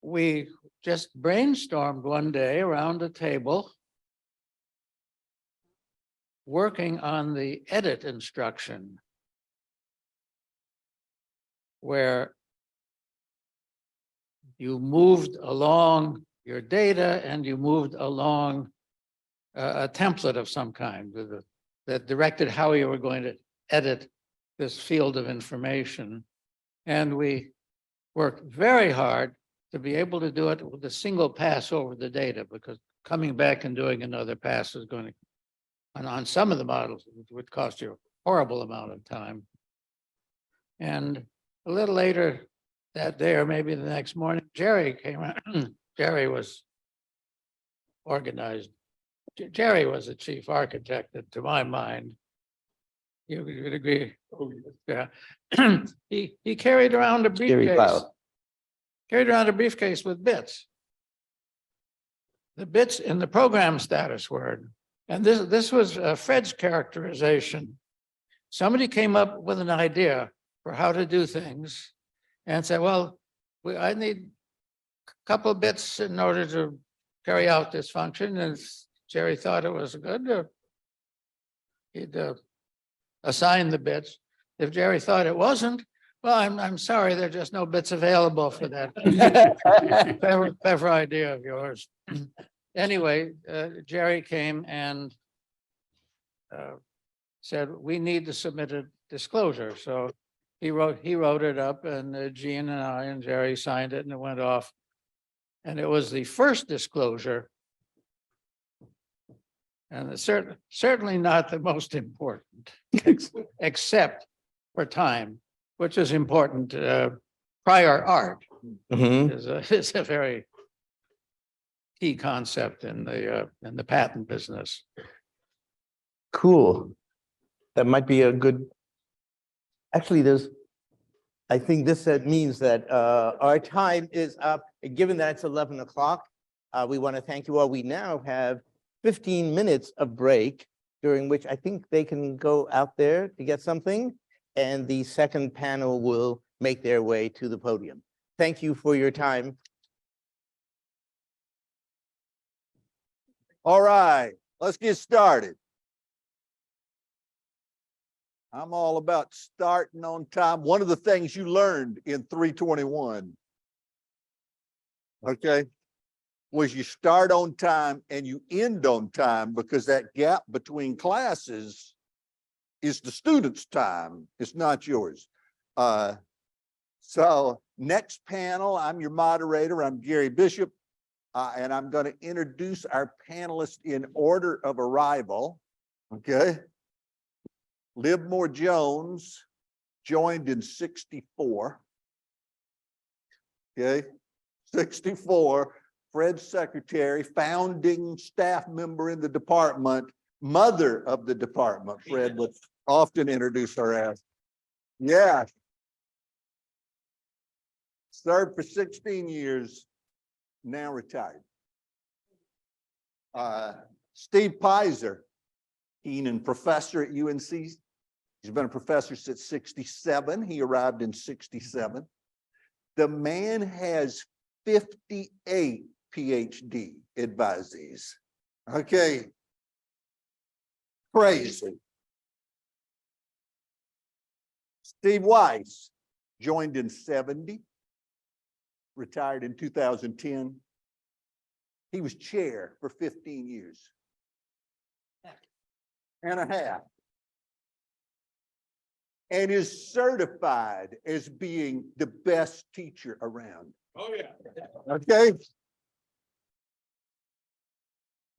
We just brainstormed one day around a table working on the edit instruction, where you moved along your data and you moved along a template of some kind that directed how you were going to edit this field of information. And we worked very hard to be able to do it with a single pass over the data, because coming back and doing another pass is going to, and on some of the models, it would cost you a horrible amount of time. And a little later that day, or maybe the next morning, Jerry came around. Jerry was organized. Jerry was the chief architect, to my mind. You would agree? Yeah. He carried around a Very briefcase, loud. carried around a briefcase with bits. The bits in the program status word. And this was Fred's characterization. Somebody came up with an idea for how to do things and said, well, I need a couple of bits in order to carry out this function. And Jerry thought it was good. He'd assign the bits. If Jerry thought it wasn't, well, I'm sorry, there are just no bits available for that clever idea of yours. Anyway, Jerry came and said, we need to submit a disclosure. So he wrote it up, and Gene and I and Jerry signed it, and it went off. And it was the first disclosure, and it's certainly not the most important, except for time, which is important. Prior art is a very key concept in the patent business. Cool. That might be a good, actually, I think this means that our time is up. And given that it's 11 o'clock, we want to thank you all. We now have 15 minutes of break, during which I think they can go out there to get something, and the second panel will make their way to the podium. Thank you for your time. All right, let's get started. I'm all about starting on time. One of the things you learned in 321, okay, was you start on time and you end on time, because that gap between classes is the student's time. It's not yours. So next panel, I'm your moderator. I'm Gary Bishop, and I'm going to introduce our panelists in order of arrival. Okay. Livmore Jones joined in 64. Okay, 64. Fred's secretary, founding staff member in the department, mother of the department. Fred would often introduce her as. Yeah. Served for 16 years, now retired. Steve Pizer, Keenan professor at UNC. He's been a professor since 67. He arrived in 67. The man has 58 PhD advisees. Okay. Crazy. Steve Weiss joined in 70, retired in 2010. He was chair for 15 years and a half, and is certified as being the best teacher around. Oh, yeah. Okay.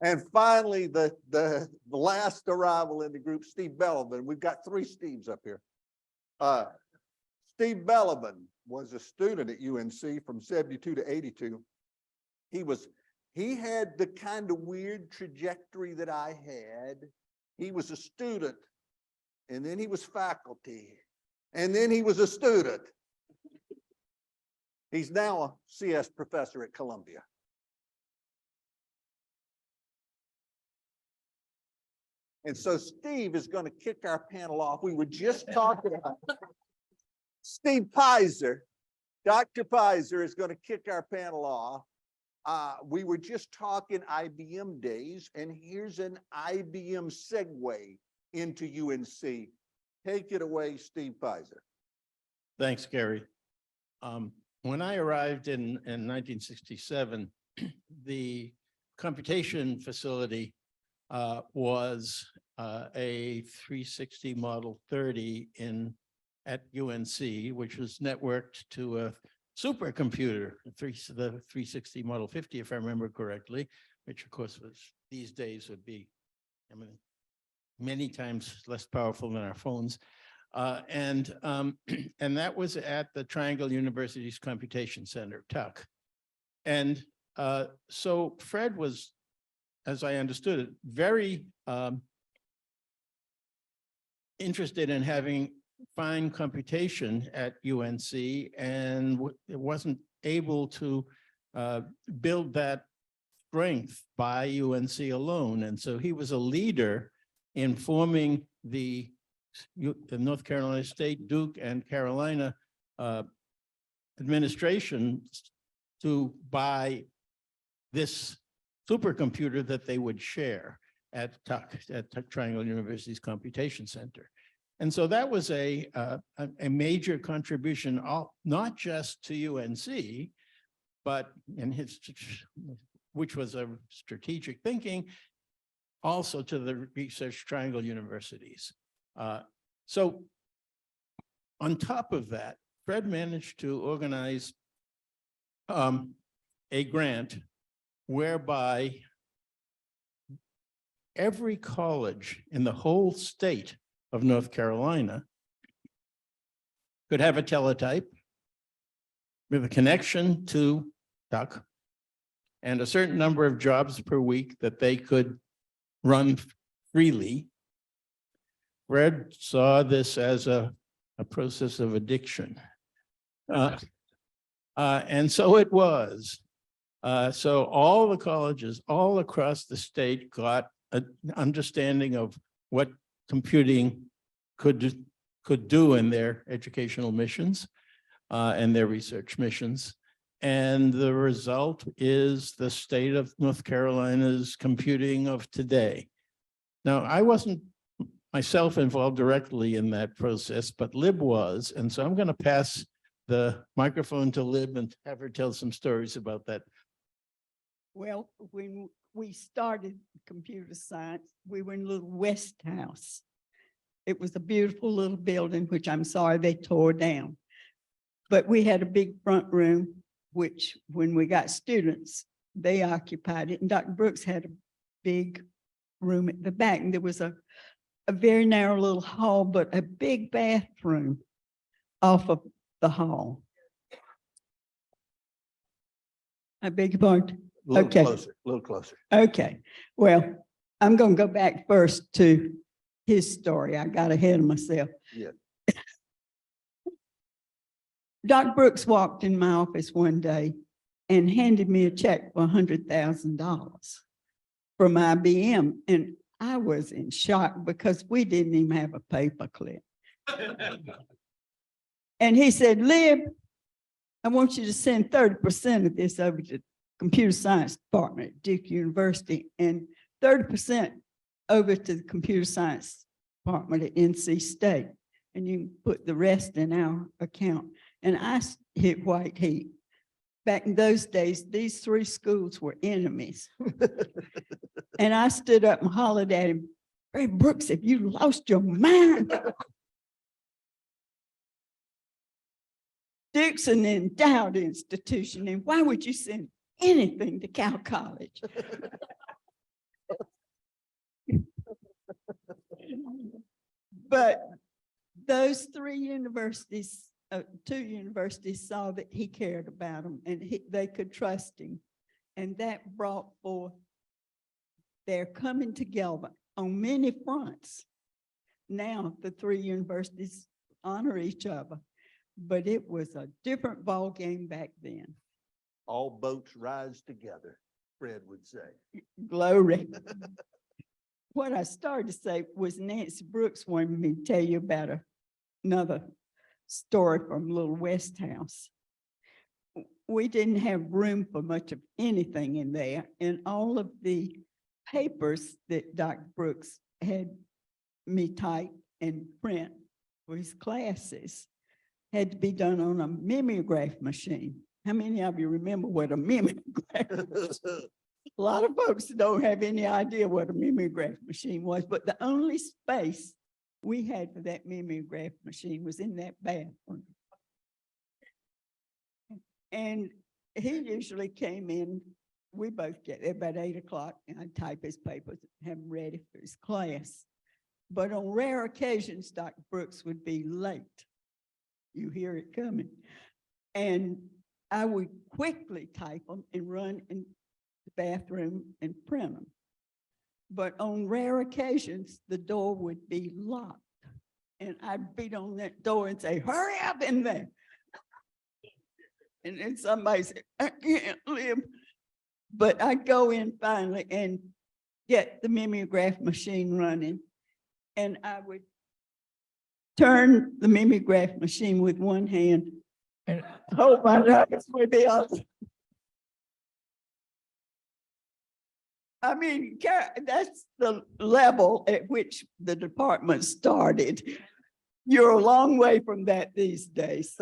And finally, the last arrival in the group, Steve Bellovin. We've got 3 Steves up here. Steve Bellovin was a student at UNC from 72 to 82. He had the kind of weird trajectory that I had. He was a student, and then he was faculty, and then he was a student. He's now a CS professor at Columbia. And so Steve is going to kick our panel off. We were just talking about Steve Pizer. Dr. Pizer is going to kick our panel off. We were just talking IBM days, and here's an IBM segue into UNC. Take it away, Steve Pizer. Thanks, Gary. When I arrived in 1967, the computation facility was a 360 Model 30 at UNC, which was networked to a supercomputer, the 360 Model 50, if I remember correctly, which of course was these days would be, I mean, many times less powerful than our phones. And that was at the Triangle University's Computation Center, TUC. And so Fred was, as I understood it, very interested in having fine computation at UNC and it wasn't able to build that strength by UNC alone. And so he was a leader in forming the North Carolina State, Duke, and Carolina administrations to buy this supercomputer that they would share at Triangle University's Computation Center. And so that was a major contribution, not just to UNC, but in his, which was a strategic thinking, also to the Research Triangle universities. So on top of that, Fred managed to organize a grant whereby every college in the whole state of North Carolina could have a teletype with a connection to Duck and a certain number of jobs per week that they could run freely. Fred saw this as a process of addiction. And so it was. So all the colleges all across the state got an understanding of what computing could do in their educational missions and their research missions. And the result is the state of North Carolina's computing of today. Now, I wasn't myself involved directly in that process, but Lib was. And so I'm going to pass the microphone to Lib and have her tell some stories about that. Well, when we started computer science, we were in a little West House. It was a beautiful little building, which I'm sorry they tore down. But we had a big front room, which when we got students, they occupied it. And Dr. Brooks had a big room at the back. And there was a very narrow little hall, but a big bathroom off of the hall. I beg your pardon? A little Okay. closer, a little closer. Okay, well, I'm going to go back first to his story. I got ahead of myself. Yeah. Dr. Brooks walked in my office one day and handed me a check for $100,000 from IBM. And I was in shock because we didn't even have a paperclip. And he said, Lib, I want you to send 30% of this over to the Computer Science Department at Duke University and 30% over to the Computer Science Department at NC State. And you can put the rest in our account. And I hit white heat. Back in those days, these three schools were enemies. And I stood up and hollered at him, Fred Brooks, have you lost your mind? Duke's an endowed institution, and why would you send anything to Cal College? But those three universities, two universities saw that he cared about them and they could trust him. And that brought forth their coming together on many fronts. Now the three universities honor each other, but it was a different ball game back then. All boats rise together, Fred would say. Glory. What I started to say was Nancy Brooks wanted me to tell you about another story from Little West House. We didn't have room for much of anything in there, and all of the papers that Dr. Brooks had me type and print for his classes had to be done on a mimeograph machine. How many of you remember what a mimeograph was? A lot of folks don't have any idea what a mimeograph machine was, but the only space we had for that mimeograph machine was in that bathroom. And he usually came in, we both get there about 8 o'clock, and I'd type his papers and have them ready for his class. But on rare occasions, Dr. Brooks would be late. You hear it coming. And I would quickly type them and run in the bathroom and print them. But on rare occasions, the door would be locked. And I'd beat on that door and say, hurry up in there. And then somebody said, I can't live. But I'd go in finally and get the mimeograph machine running. And I would turn the mimeograph machine with one hand and hold my nose with the other. I mean, that's the level at which the department started. You're a long way from that these days.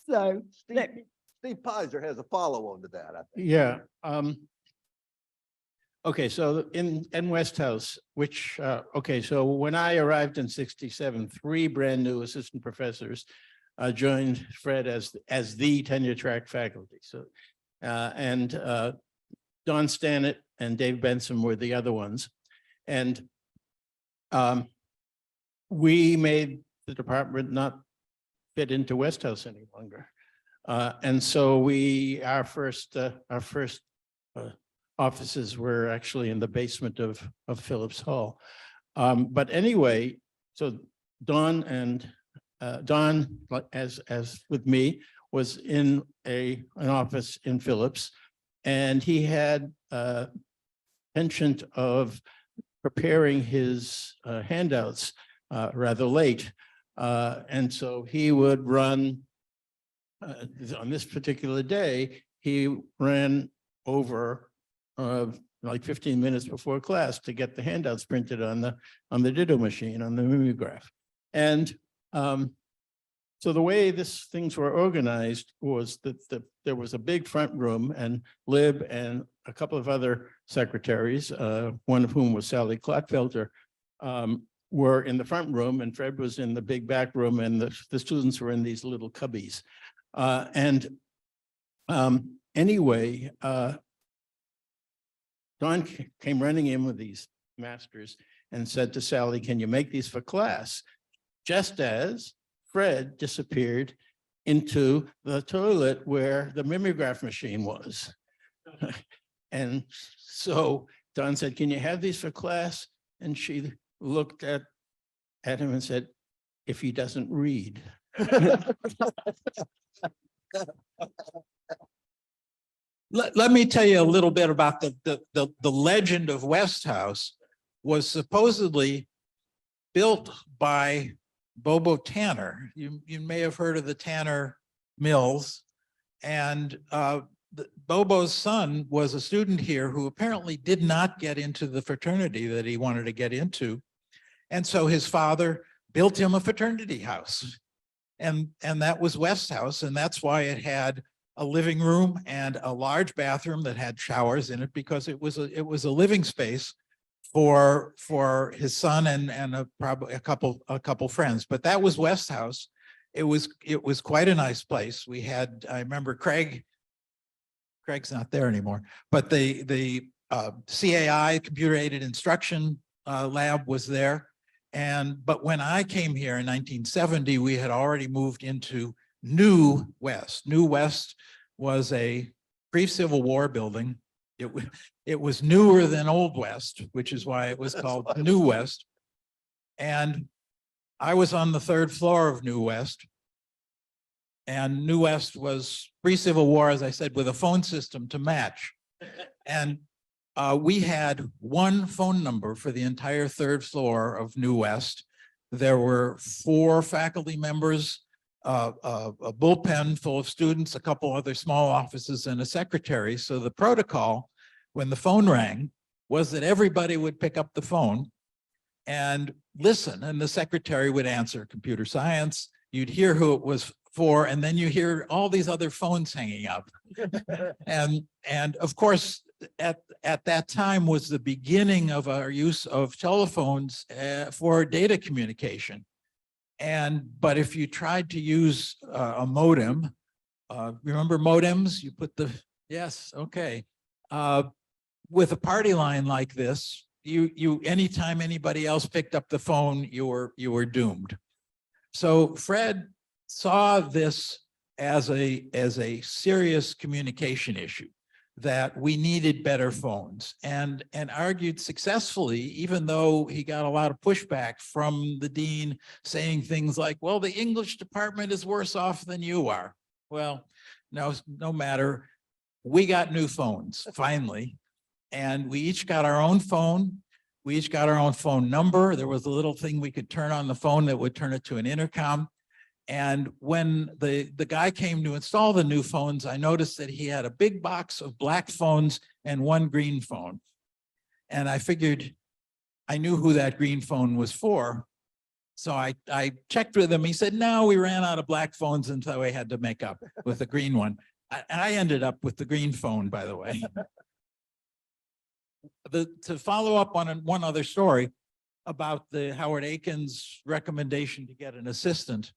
So Steve Pizer has a follow-on to that, I think. Yeah. Okay, so in West House, which, okay, so when I arrived in 67, 3 brand new assistant professors joined Fred as the tenure track faculty. So, and Don Stannett and Dave Benson were the other ones. And we made the department not fit into West House any longer. And so our first offices were actually in the basement of Phillips Hall. But anyway, so Don, like as with me, was in an office in Phillips, and he had a penchant of preparing his handouts rather late. And so he would run, on this particular day, he ran over like 15 minutes before class to get the handouts printed on the ditto machine, on the mimeograph. And so the way things were organized was that there was a big front room, and Lib and a couple of other secretaries, one of whom was Sally Klotfelter, were in the front room, and Fred was in the big back room, and the students were in these little cubbies. Anyway, Don came running in with these masters and said to Sally, can you make these for class? Just as Fred disappeared into the toilet where the mimeograph machine was. And so Don said, can you have these for class? And she looked at him and said, if he doesn't read. Let me tell you a little bit about the legend of West House. Was supposedly built by Bobo Tanner. You may have heard of the Tanner Mills, and Bobo's son was a student here who apparently did not get into the fraternity that he wanted to get into. And so his father built him a fraternity house, and that was West House. And that's why it had a living room and a large bathroom that had showers in it, because it was a living space for his son and probably a couple friends. But that was West House. It was quite a nice place. We had, I remember Craig's not there anymore, but the CAI, computer aided instruction lab, was there. But when I came here in 1970, we had already moved into New West. New West was a pre-Civil War building. It was newer than Old West, which is why it was called New West. And I was on the 3rd floor of New West. And New West was pre-Civil War, as I said, with a phone system to match. And we had one phone number for the entire 3rd floor of New West. There were 4 faculty members, a bullpen full of students, a couple other small offices, and a secretary. So the protocol, when the phone rang, was that everybody would pick up the phone and listen, and the secretary would answer computer science. You'd hear who it was for, and then you hear all these other phones hanging up. And of course, at that time was the beginning of our use of telephones for data communication. But if you tried to use a modem, remember modems? You put yes, okay. With a party line like this, anytime anybody else picked up the phone, you were doomed. So Fred saw this as a serious communication issue, that we needed better phones and argued successfully, even though he got a lot of pushback from the dean saying things like, well, the English department is worse off than you are. Well, no matter. We got new phones finally, and we each got our own phone. We each got our own phone number. There was a little thing we could turn on the phone that would turn it to an intercom. And when the guy came to install the new phones, I noticed that he had a big box of black phones and one green phone. And I figured I knew who that green phone was for. So I checked with him. He said, no, we ran out of black phones, and so we had to make up with the green one. And I ended up with the green phone, by the way. To follow up on one other story about the Howard Aiken's recommendation to get an assistant,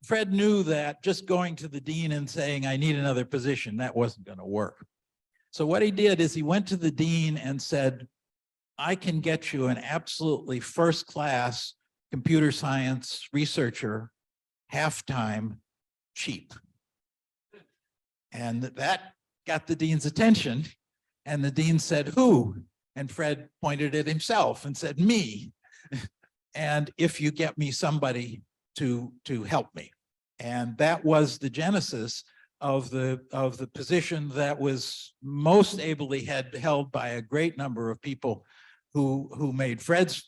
Fred knew that just going to the dean and saying, I need another position, that wasn't going to work. So what he did is he went to the dean and said, I can get you an absolutely first-class computer science researcher, half-time, cheap. And that got the dean's attention. And the dean said, who? And Fred pointed at himself and said, me. And if you get me somebody to help me. And that was the genesis of the position that was most ably held by a great number of people who made Fred's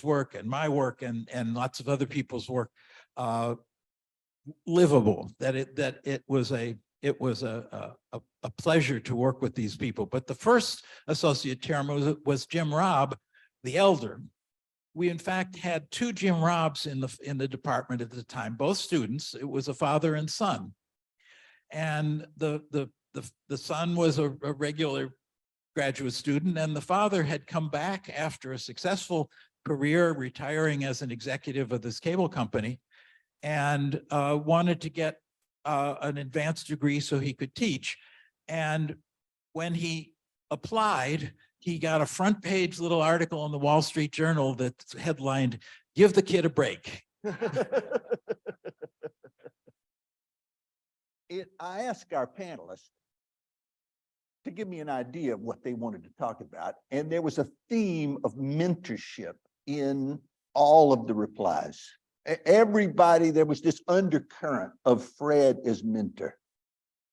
work and my work and lots of other people's work livable. That it was a pleasure to work with these people. But the first associate chairman was Jim Robb, the elder. We in fact had two Jim Robs in the department at the time, both students. It was a father and son. And the son was a regular graduate student, and the father had come back after a successful career, retiring as an executive of this cable company, and wanted to get an advanced degree so he could teach. And when he applied, he got a front page little article in the Wall Street Journal that's headlined, "Give the kid a break." I asked our panelists to give me an idea of what they wanted to talk about, and there was a theme of mentorship in all of the replies. Everybody, there was this undercurrent of Fred as mentor.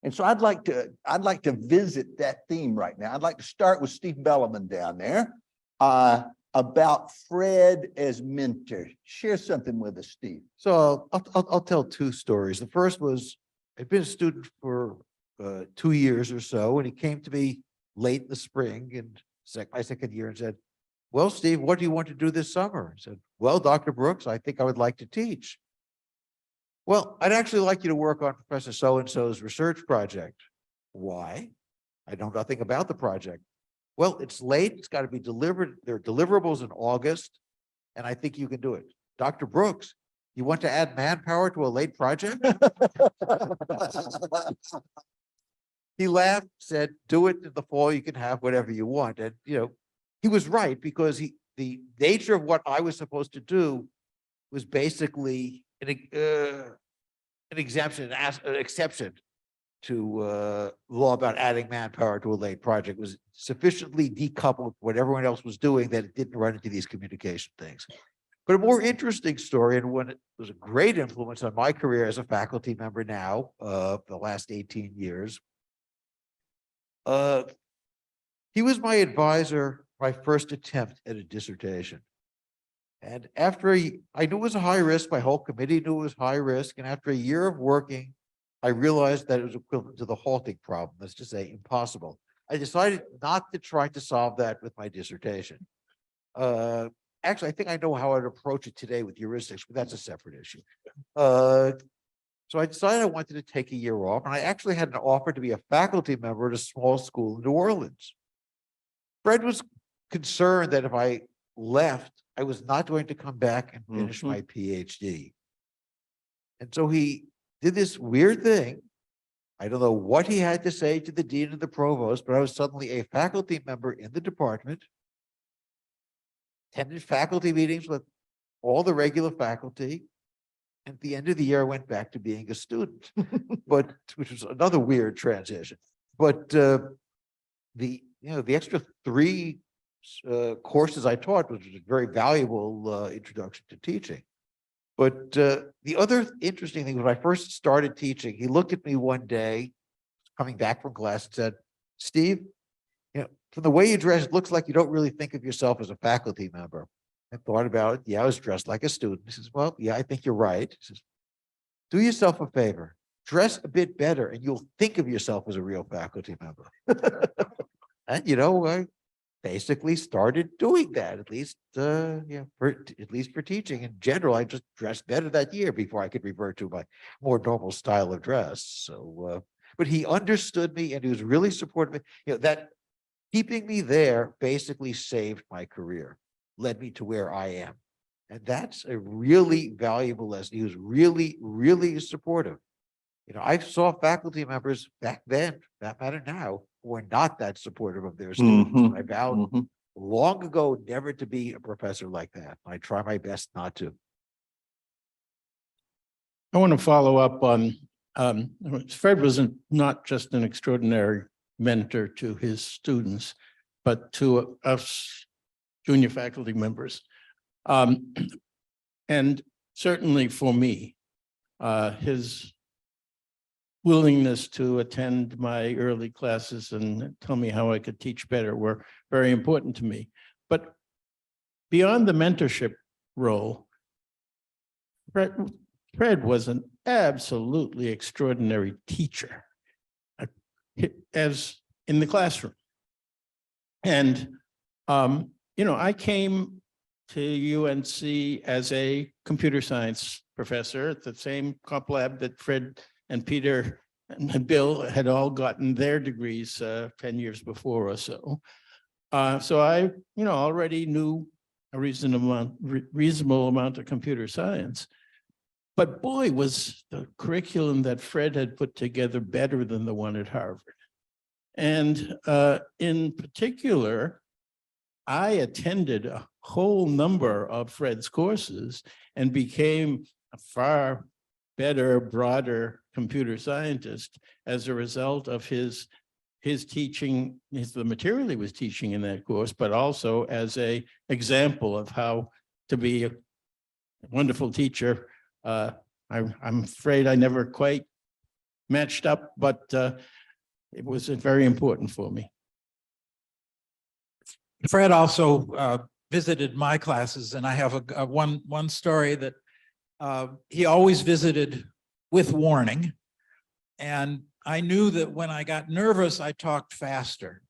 And so I'd like to visit that theme right now. I'd like to start with Steve Bellovin down there about Fred as mentor. Share something with us, Steve. So I'll tell two stories. The first was, I'd been a student for 2 years or so, and he came to me late in the spring and my second year and said, well, Steve, what do you want to do this summer? I said, well, Dr. Brooks, I think I would like to teach. Well, I'd actually like you to work on Professor so-and-so's research project. Why? I know nothing about the project. Well, it's late. It's got to be delivered. There are deliverables in August, and I think you can do it. Dr. Brooks, you want to add manpower to a late project? He laughed, said, do it in the fall. You can have whatever you want. And, he was right, because the nature of what I was supposed to do was basically an exception to law about adding manpower to a late project. It was sufficiently decoupled from what everyone else was doing that it didn't run into these communication things. But a more interesting story, and one that was a great influence on my career as a faculty member now, the last 18 years. He was my advisor, my first attempt at a dissertation. And after I knew it was a high risk, my whole committee knew it was high risk. And after a year of working, I realized that it was equivalent to the halting problem. That's to say, impossible. I decided not to try to solve that with my dissertation. Actually, I think I know how I'd approach it today with heuristics, but that's a separate issue. So I decided I wanted to take a year off, and I actually had an offer to be a faculty member at a small school in New Orleans. Fred was concerned that if I left, I was not going to come back and finish my PhD. And so he did this weird thing. I don't know what he had to say to the dean and the provost, but I was suddenly a faculty member in the department, attended faculty meetings with all the regular faculty. And at the end of the year, I went back to being a student, which was another weird transition. But the extra three courses I taught was a very valuable introduction to teaching. But the other interesting thing, when I first started teaching, he looked at me one day, coming back from class, and said, "Steve, from the way you dress, it looks like you don't really think of yourself as a faculty member." I thought about it. Yeah, I was dressed like a student. He says, "Well, yeah, I think you're right." He says, "Do yourself a favor, dress a bit better, and you'll think of yourself as a real faculty member." And I basically started doing that, at least for teaching. In general, I just dressed better that year before I could revert to my more normal style of dress. So, but he understood me, and he was really supportive. That keeping me there basically saved my career, led me to where I am. And that's a really valuable lesson. He was really, really supportive. I saw faculty members back then, for that matter now, who were not that supportive of their students. Mhm, I vowed mhm. long ago never to be a professor like that. I try my best not to. I want to follow up on, Fred was not just an extraordinary mentor to his students, but to us junior faculty members. And certainly for me, his willingness to attend my early classes and tell me how I could teach better were very important to me. But beyond the mentorship role, Fred was an absolutely extraordinary teacher, as in the classroom. And, I came to UNC as a computer science professor at the same comp lab that Fred and Peter and Bill had all gotten their degrees 10 years before or so. So I, already knew a reasonable amount of computer science. But boy, was the curriculum that Fred had put together better than the one at Harvard. And in particular, I attended a whole number of Fred's courses and became a far better, broader computer scientist as a result of his teaching, the material he was teaching in that course, but also as an example of how to be a wonderful teacher. I'm afraid I never quite matched up, but it was very important for me. Fred also visited my classes, and I have one story that he always visited with warning. And I knew that when I got nervous, I talked faster.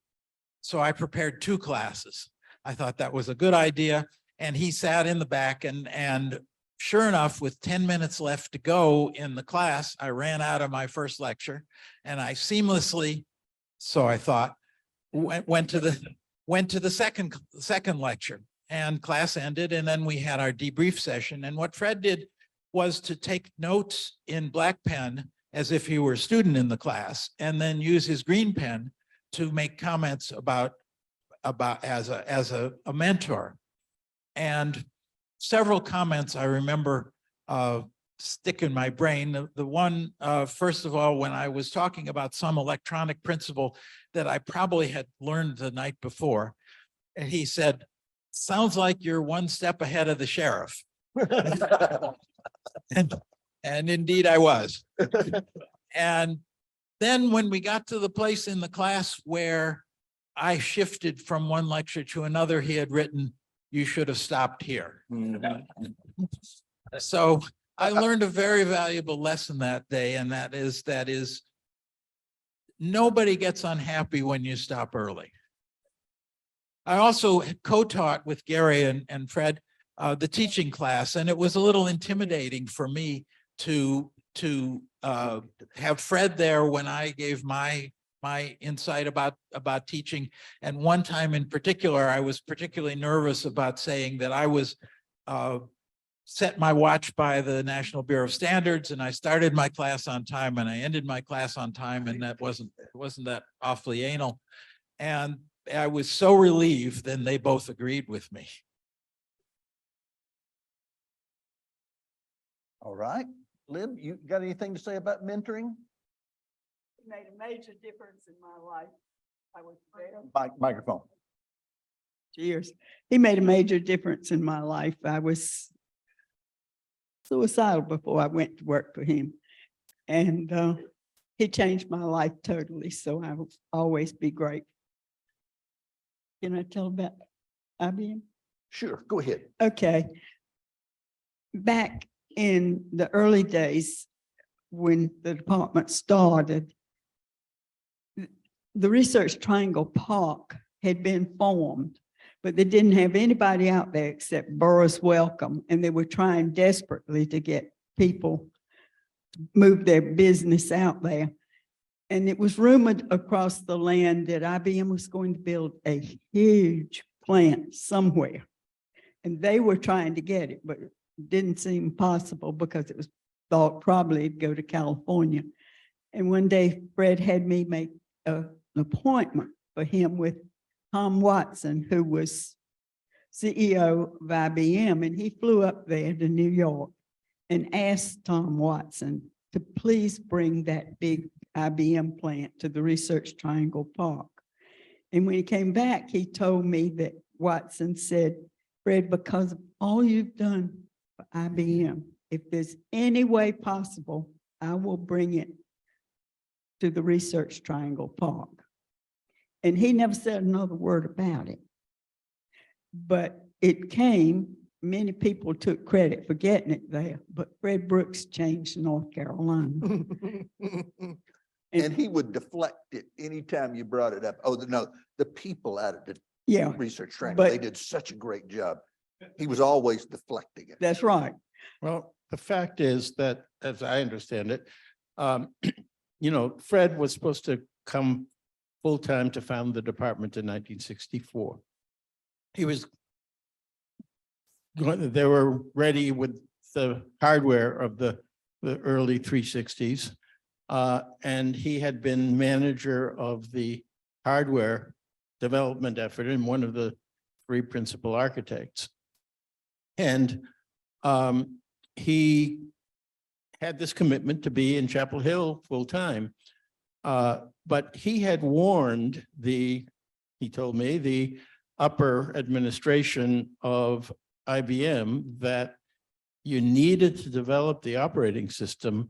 So I prepared 2 classes. I thought that was a good idea. And he sat in the back, and sure enough, with 10 minutes left to go in the class, I ran out of my first lecture, and I seamlessly, so I thought, went to the second lecture, and class ended. And then we had our debrief session. And what Fred did was to take notes in black pen as if he were a student in the class, and then use his green pen to make comments about as a mentor. And several comments I remember stick in my brain. The one, first of all, when I was talking about some electronic principle that I probably had learned the night before, and he said, "Sounds like you're one step ahead of the sheriff." And indeed I was. And then when we got to the place in the class where I shifted from one lecture to another, he had written, "You should have stopped here." So I learned a very valuable lesson that day, and that is nobody gets unhappy when you stop early. I also co-taught with Gary and Fred the teaching class, and it was a little intimidating for me to have Fred there when I gave my insight about teaching. And one time in particular, I was particularly nervous about saying that I was set my watch by the National Bureau of Standards, and I started my class on time and I ended my class on time, and that wasn't that awfully anal. And I was so relieved, then they both agreed with me. All right, Lib, you got anything to say about mentoring? made a major difference in my life. I was there. Microphone. Cheers. He made a major difference in my life. I was suicidal before I went to work for him. And he changed my life totally. So I will always be grateful. Can I tell about IBM? Sure, go ahead. Okay. Back in the early days, when the department started, the Research Triangle Park had been formed, but they didn't have anybody out there except Burroughs Wellcome, and they were trying desperately to get people to move their business out there. And it was rumored across the land that IBM was going to build a huge plant somewhere. And they were trying to get it, but it didn't seem possible because it was thought probably it'd go to California. And one day Fred had me make an appointment for him with Tom Watson, who was CEO of IBM, and he flew up there to New York and asked Tom Watson to please bring that big IBM plant to the Research Triangle Park. And when he came back, he told me that Watson said, Fred, because of all you've done for IBM, if there's any way possible, I will bring it to the Research Triangle Park. And he never said another word about it. But it came, many people took credit for getting it there, but Fred Brooks changed North Carolina. And he would deflect it anytime you brought it up. Oh, no, the people out of the Yeah, Research Triangle, they but- did such a great job. He was always deflecting it. that's right. Well, the fact is that, as I understand it, you know, Fred was supposed to come full-time to found the department in 1964. He was going, they were ready with the hardware of the early 360s. And he had been manager of the hardware development effort and one of the three principal architects. And he had this commitment to be in Chapel Hill full-time. But he had warned he told me, the upper administration of IBM that you needed to develop the operating system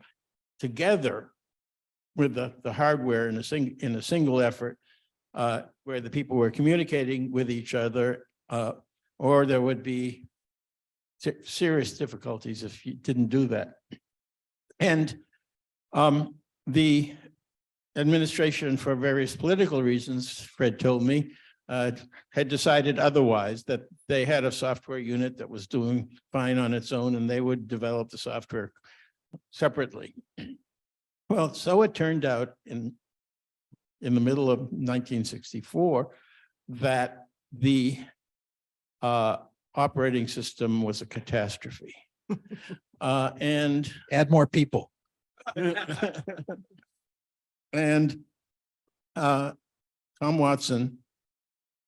together with the hardware in a single effort, where the people were communicating with each other, or there would be serious difficulties if you didn't do that. And the administration, for various political reasons, Fred told me, had decided otherwise, that they had a software unit that was doing fine on its own and they would develop the software separately. Well, so it turned out in the middle of 1964 that the operating system was a catastrophe. And Add more people. and Tom Watson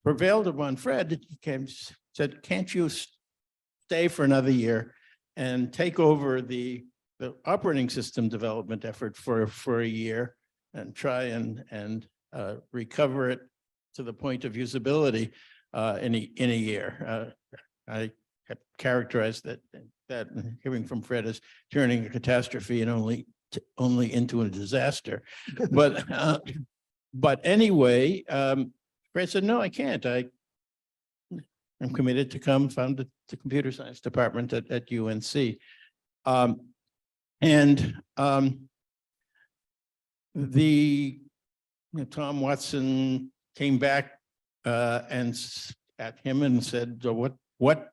prevailed upon Fred. He said, can't you stay for another year and take over the operating system development effort for a year and try and recover it to the point of usability in a year. I have characterized that hearing from Fred as turning a catastrophe and only into a disaster. But anyway, Fred said, no, I can't. I'm committed to come found the computer science department at UNC. Tom Watson came back and at him and said, what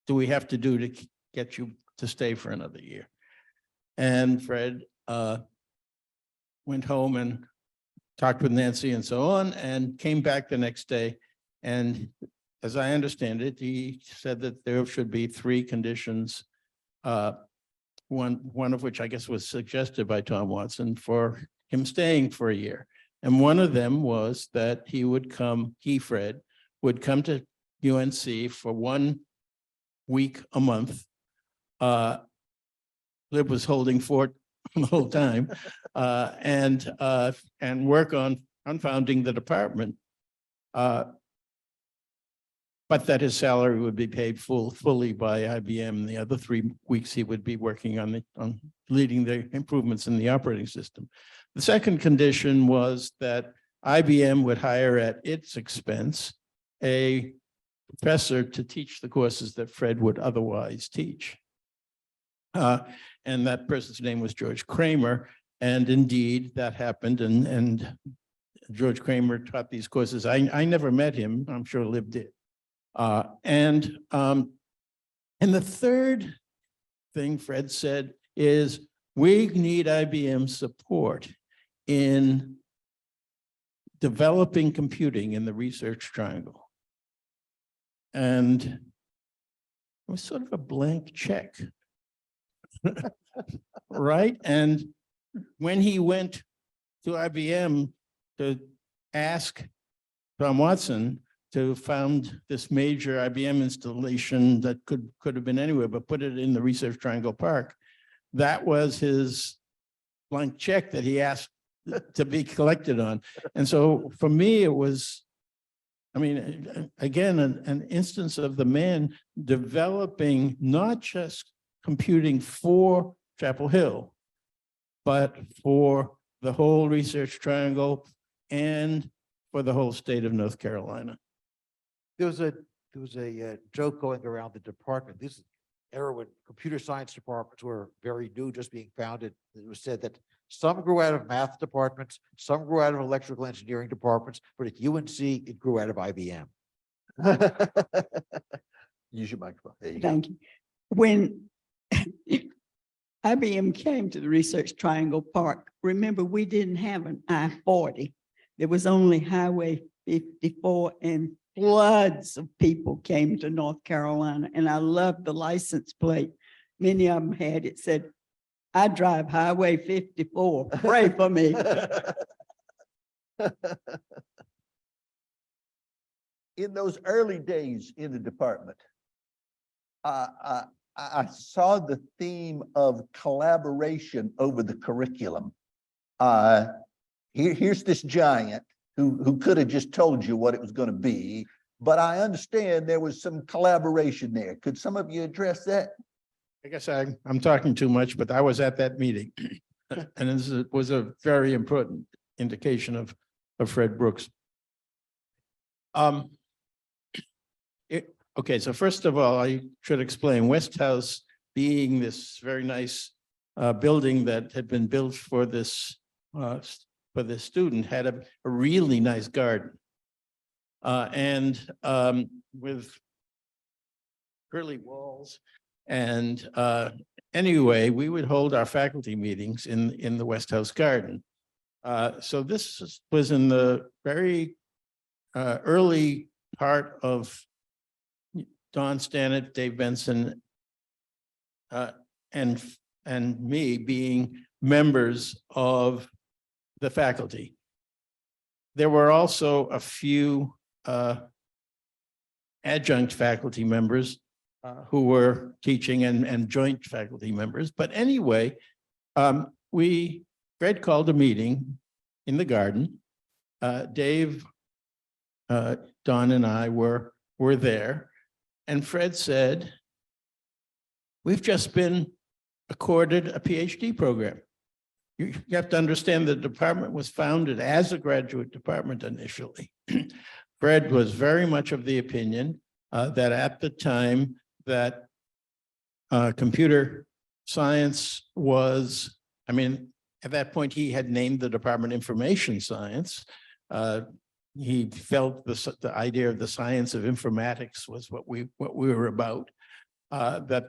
do we have to do to get you to stay for another year? And Fred went home and talked with Nancy and so on, and came back the next day. And as I understand it, he said that there should be three conditions, one of which I guess was suggested by Tom Watson for him staying for a year. And one of them was that Fred, would come to UNC for 1 week a month. Lib was holding fort the whole time, and work on founding the department. But that his salary would be paid fully by IBM. The other 3 weeks he would be working on leading the improvements in the operating system. The second condition was that IBM would hire at its expense a professor to teach the courses that Fred would otherwise teach. And that person's name was George Kramer. And indeed that happened. And George Kramer taught these courses. I never met him. I'm sure Liv did. And the third thing Fred said is we need IBM support in developing computing in the research triangle. And it was sort of a blank check, right? And when he went to IBM to ask Tom Watson to found this major IBM installation that could have been anywhere, but put it in the Research Triangle Park, that was his blank check that he asked to be collected on. And so for me, it was, I mean, again, an instance of the man developing not just computing for Chapel Hill, but for the whole Research Triangle and for the whole state of North Carolina. There was a joke going around the department. This era when computer science departments were very new, just being founded. It was said that some grew out of math departments, some grew out of electrical engineering departments, but at UNC, it grew out of IBM. Use your microphone. There you go. Thank you. When IBM came to the Research Triangle Park, remember, we didn't have an I-40. There was only Highway 54, and floods of people came to North Carolina. And I loved the license plate. Many of them had, it said, I drive Highway 54, pray for me. In those early days in the department, I saw the theme of collaboration over the curriculum. Here's this giant who could have just told you what it was going to be, but I understand there was some collaboration there. Could some of you address that? I guess I'm talking too much, but I was at that meeting. And this was a very important indication of Fred Brooks. Okay, so first of all, I should explain West House being this very nice building that had been built for this student had a really nice garden. With curly walls. And anyway, we would hold our faculty meetings in the West House garden. So this was in the very early part of Don Stannett, Dave Benson, and me being members of the faculty. There were also a few adjunct faculty members who were teaching and joint faculty members. But anyway, Fred called a meeting in the garden. Dave, Don, and I were there. And Fred said, we've just been accorded a PhD program. You have to understand the department was founded as a graduate department initially. Fred was very much of the opinion that at the time that computer science was, I mean, at that point he had named the department Information Science. He felt the idea of the science of informatics was what we were about. That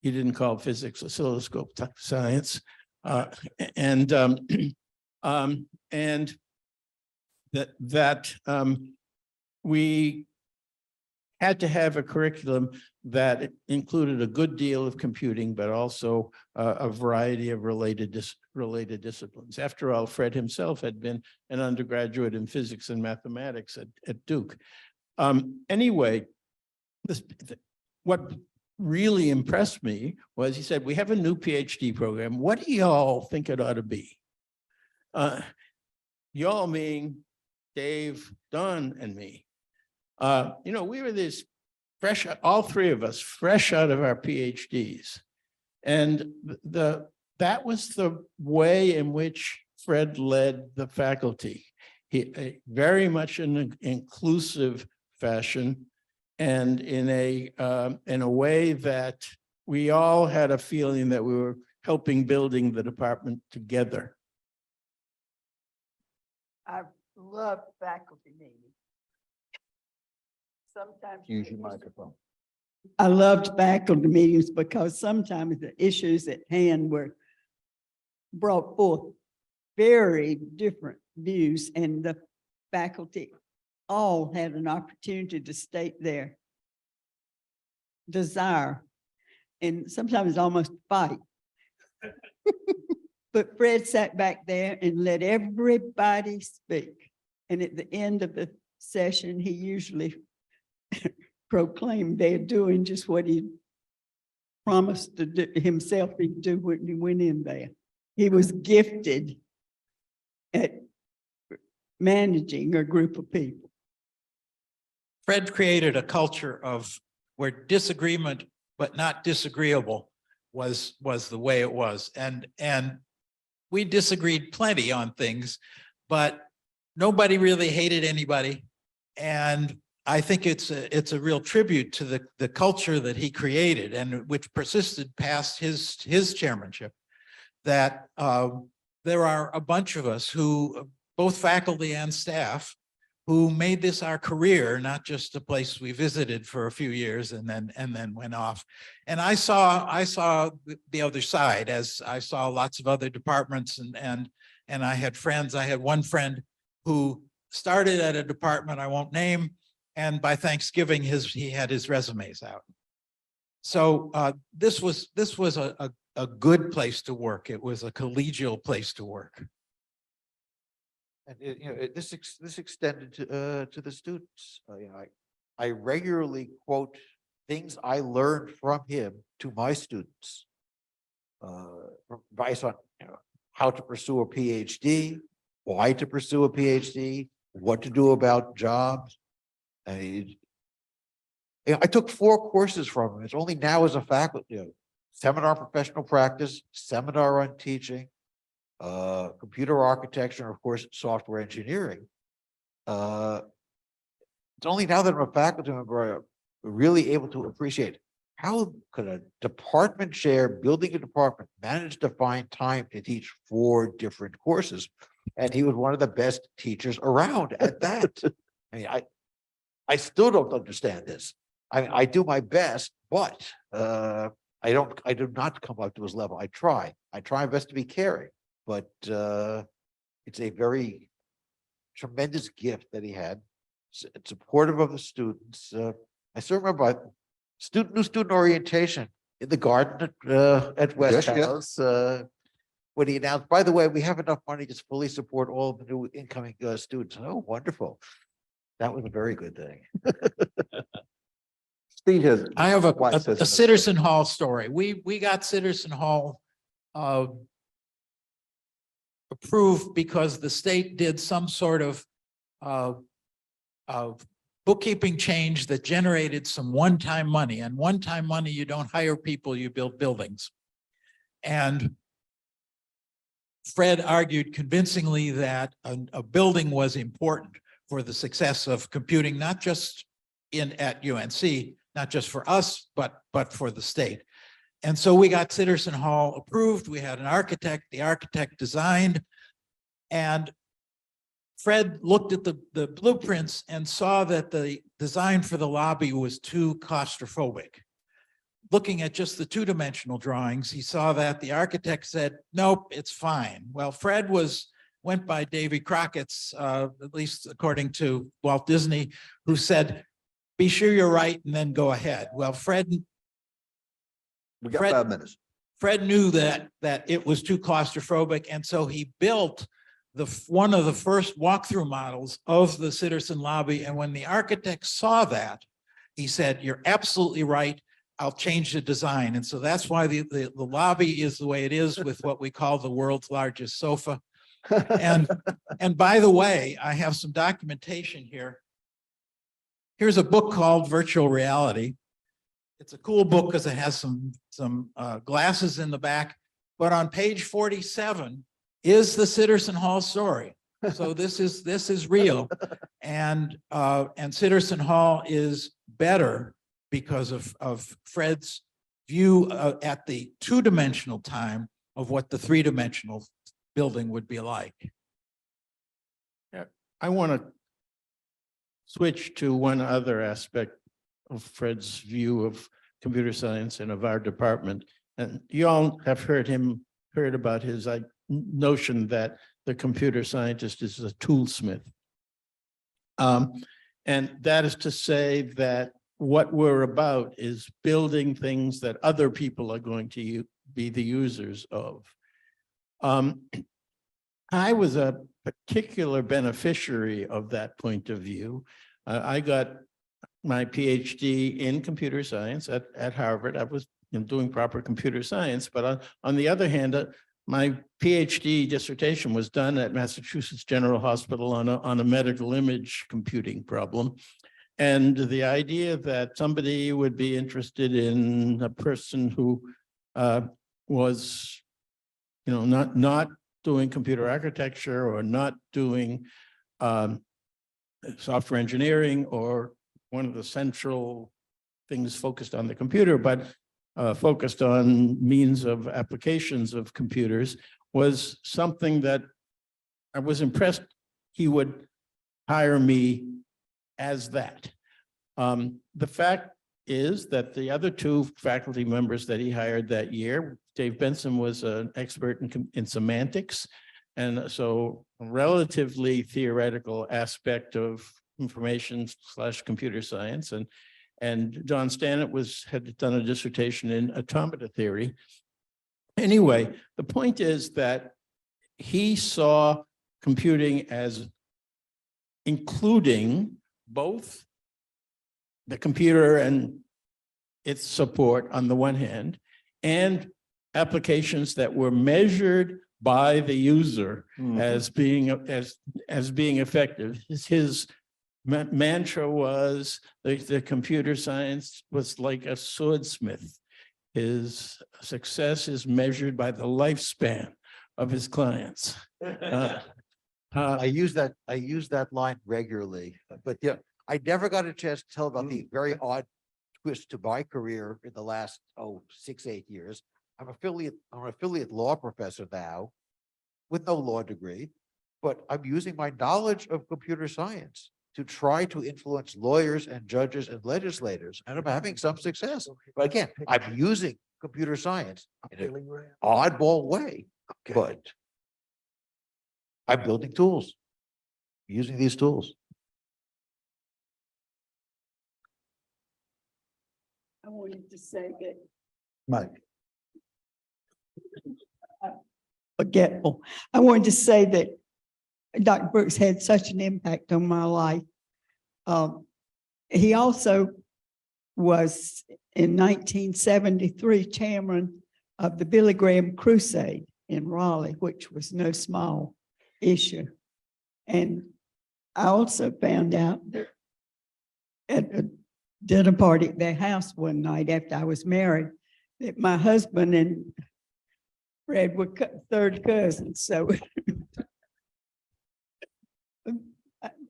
he didn't call physics oscilloscope science. We had to have a curriculum that included a good deal of computing, but also a variety of related disciplines. After all, Fred himself had been an undergraduate in physics and mathematics at Duke. Anyway, what really impressed me was he said, we have a new PhD program. What do y'all think it ought to be? Y'all mean Dave, Don, and me. You know, we were this fresh, all three of us, fresh out of our PhDs. And that was the way in which Fred led the faculty. He very much in an inclusive fashion, and in a way that we all had a feeling that we were helping building the department together. I love faculty meetings. Sometimes. Use your microphone. I loved faculty meetings because sometimes the issues at hand were brought forth very different views, and the faculty all had an opportunity to state their desire, and sometimes almost fight. But Fred sat back there and let everybody speak. And at the end of the session, he usually proclaimed they're doing just what he promised to do himself he'd do when he went in there. He was gifted at managing a group of people. Fred created a culture of where disagreement, but not disagreeable, was the way it was. And we disagreed plenty on things, but nobody really hated anybody. And I think it's a real tribute to the culture that he created, and which persisted past his chairmanship, that there are a bunch of us who, both faculty and staff, who made this our career, not just a place we visited for a few years and then went off. And I saw the other side, as I saw lots of other departments, and I had friends. I had one friend who started at a department I won't name, and by Thanksgiving he had his resumes out. So this was a good place to work. It was a collegial place to work. And this extended to the students. I regularly quote things I learned from him to my students. Advice on how to pursue a PhD, why to pursue a PhD, what to do about jobs. I took 4 courses from him. It's only now as a faculty, seminar on professional practice, seminar on teaching, computer architecture, and of course, software engineering. It's only now that I'm a faculty member, I'm really able to appreciate how could a department chair building a department manage to find time to teach 4 different courses. And he was one of the best teachers around at that. I mean, I still don't understand this. I do my best, but I do not come up to his level. I try my best to be caring. But it's a very tremendous gift that he had, supportive of the students. I still remember new student orientation in the garden at West House. When he announced, by the way, we have enough money to fully support all of the new incoming students. Oh, wonderful. That was a very good thing. Steve has. I have a Citizen Hall story. We got Citizen Hall approved because the state did some sort of bookkeeping change that generated some one-time money. And one-time money, you don't hire people, you build buildings. And Fred argued convincingly that a building was important for the success of computing, not just at UNC, not just for us, but for the state. And so we got Citizen Hall approved. We had an architect, the architect designed, and Fred looked at the blueprints and saw that the design for the lobby was too claustrophobic. Looking at just the 2-dimensional drawings, he saw that. The architect said, nope, it's fine. Well, Fred went by Davy Crockett's, at least according to Walt Disney, who said, be sure you're right and then go ahead. Well, We got 5 minutes. Fred knew that it was too claustrophobic, and so he built one of the first walkthrough models of the Citizen Lobby. And when the architect saw that, he said, you're absolutely right. I'll change the design. And so that's why the lobby is the way it is with what we call the world's largest sofa. And by the way, I have some documentation here. Here's a book called Virtual Reality. It's a cool book because it has some glasses in the back, but on page 47 is the Sitterson Hall story. So this is real, and Sitterson Hall is better because of Fred's view at the two-dimensional time of what the three-dimensional building would be like. Yeah, I want to switch to one other aspect of Fred's view of computer science and of our department. And you all have heard about his notion that the computer scientist is a toolsmith. And that is to say that what we're about is building things that other people are going to be the users of. I was a particular beneficiary of that point of view. I got my PhD in computer science at Harvard. I was doing proper computer science, but on the other hand, my PhD dissertation was done at Massachusetts General Hospital on a medical image computing problem. And the idea that somebody would be interested in a person who was, not doing computer architecture or not doing software engineering or one of the central things focused on the computer, but focused on means of applications of computers, was something that I was impressed he would hire me as that. The fact is that the other two faculty members that he hired that year, Dave Benson was an expert in semantics, and so a relatively theoretical aspect of information/computer science, and John Stannett had done a dissertation in automata theory. Anyway, the point is that he saw computing as including both the computer and its support on the one hand, and applications that were measured by the user as being effective. His mantra was the computer science was like a swordsmith. His success is measured by the lifespan of his clients. I use that line regularly, but yeah, I never got a chance to tell about the very odd twist to my career in the last 6-8 years. I'm an affiliate law professor now with no law degree, but I'm using my knowledge of computer science to try to influence lawyers and judges and legislators, and I'm having some success. But again, I'm using computer science in an oddball way, but I'm building tools, using these tools. I wanted to say that. Mike. Forgetful. I wanted to say that Dr. Brooks had such an impact on my life. He also was in 1973 chairman of the Billy Graham Crusade in Raleigh, which was no small issue. And I also found out that at a dinner party at their house one night after I was married, that my husband and Fred were third cousins. So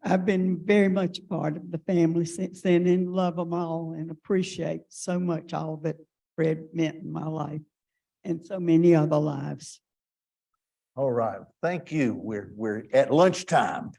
I've been very much a part of the family since then and love them all and appreciate so much all that Fred meant in my life and so many other lives. All right, thank you. We're at lunchtime.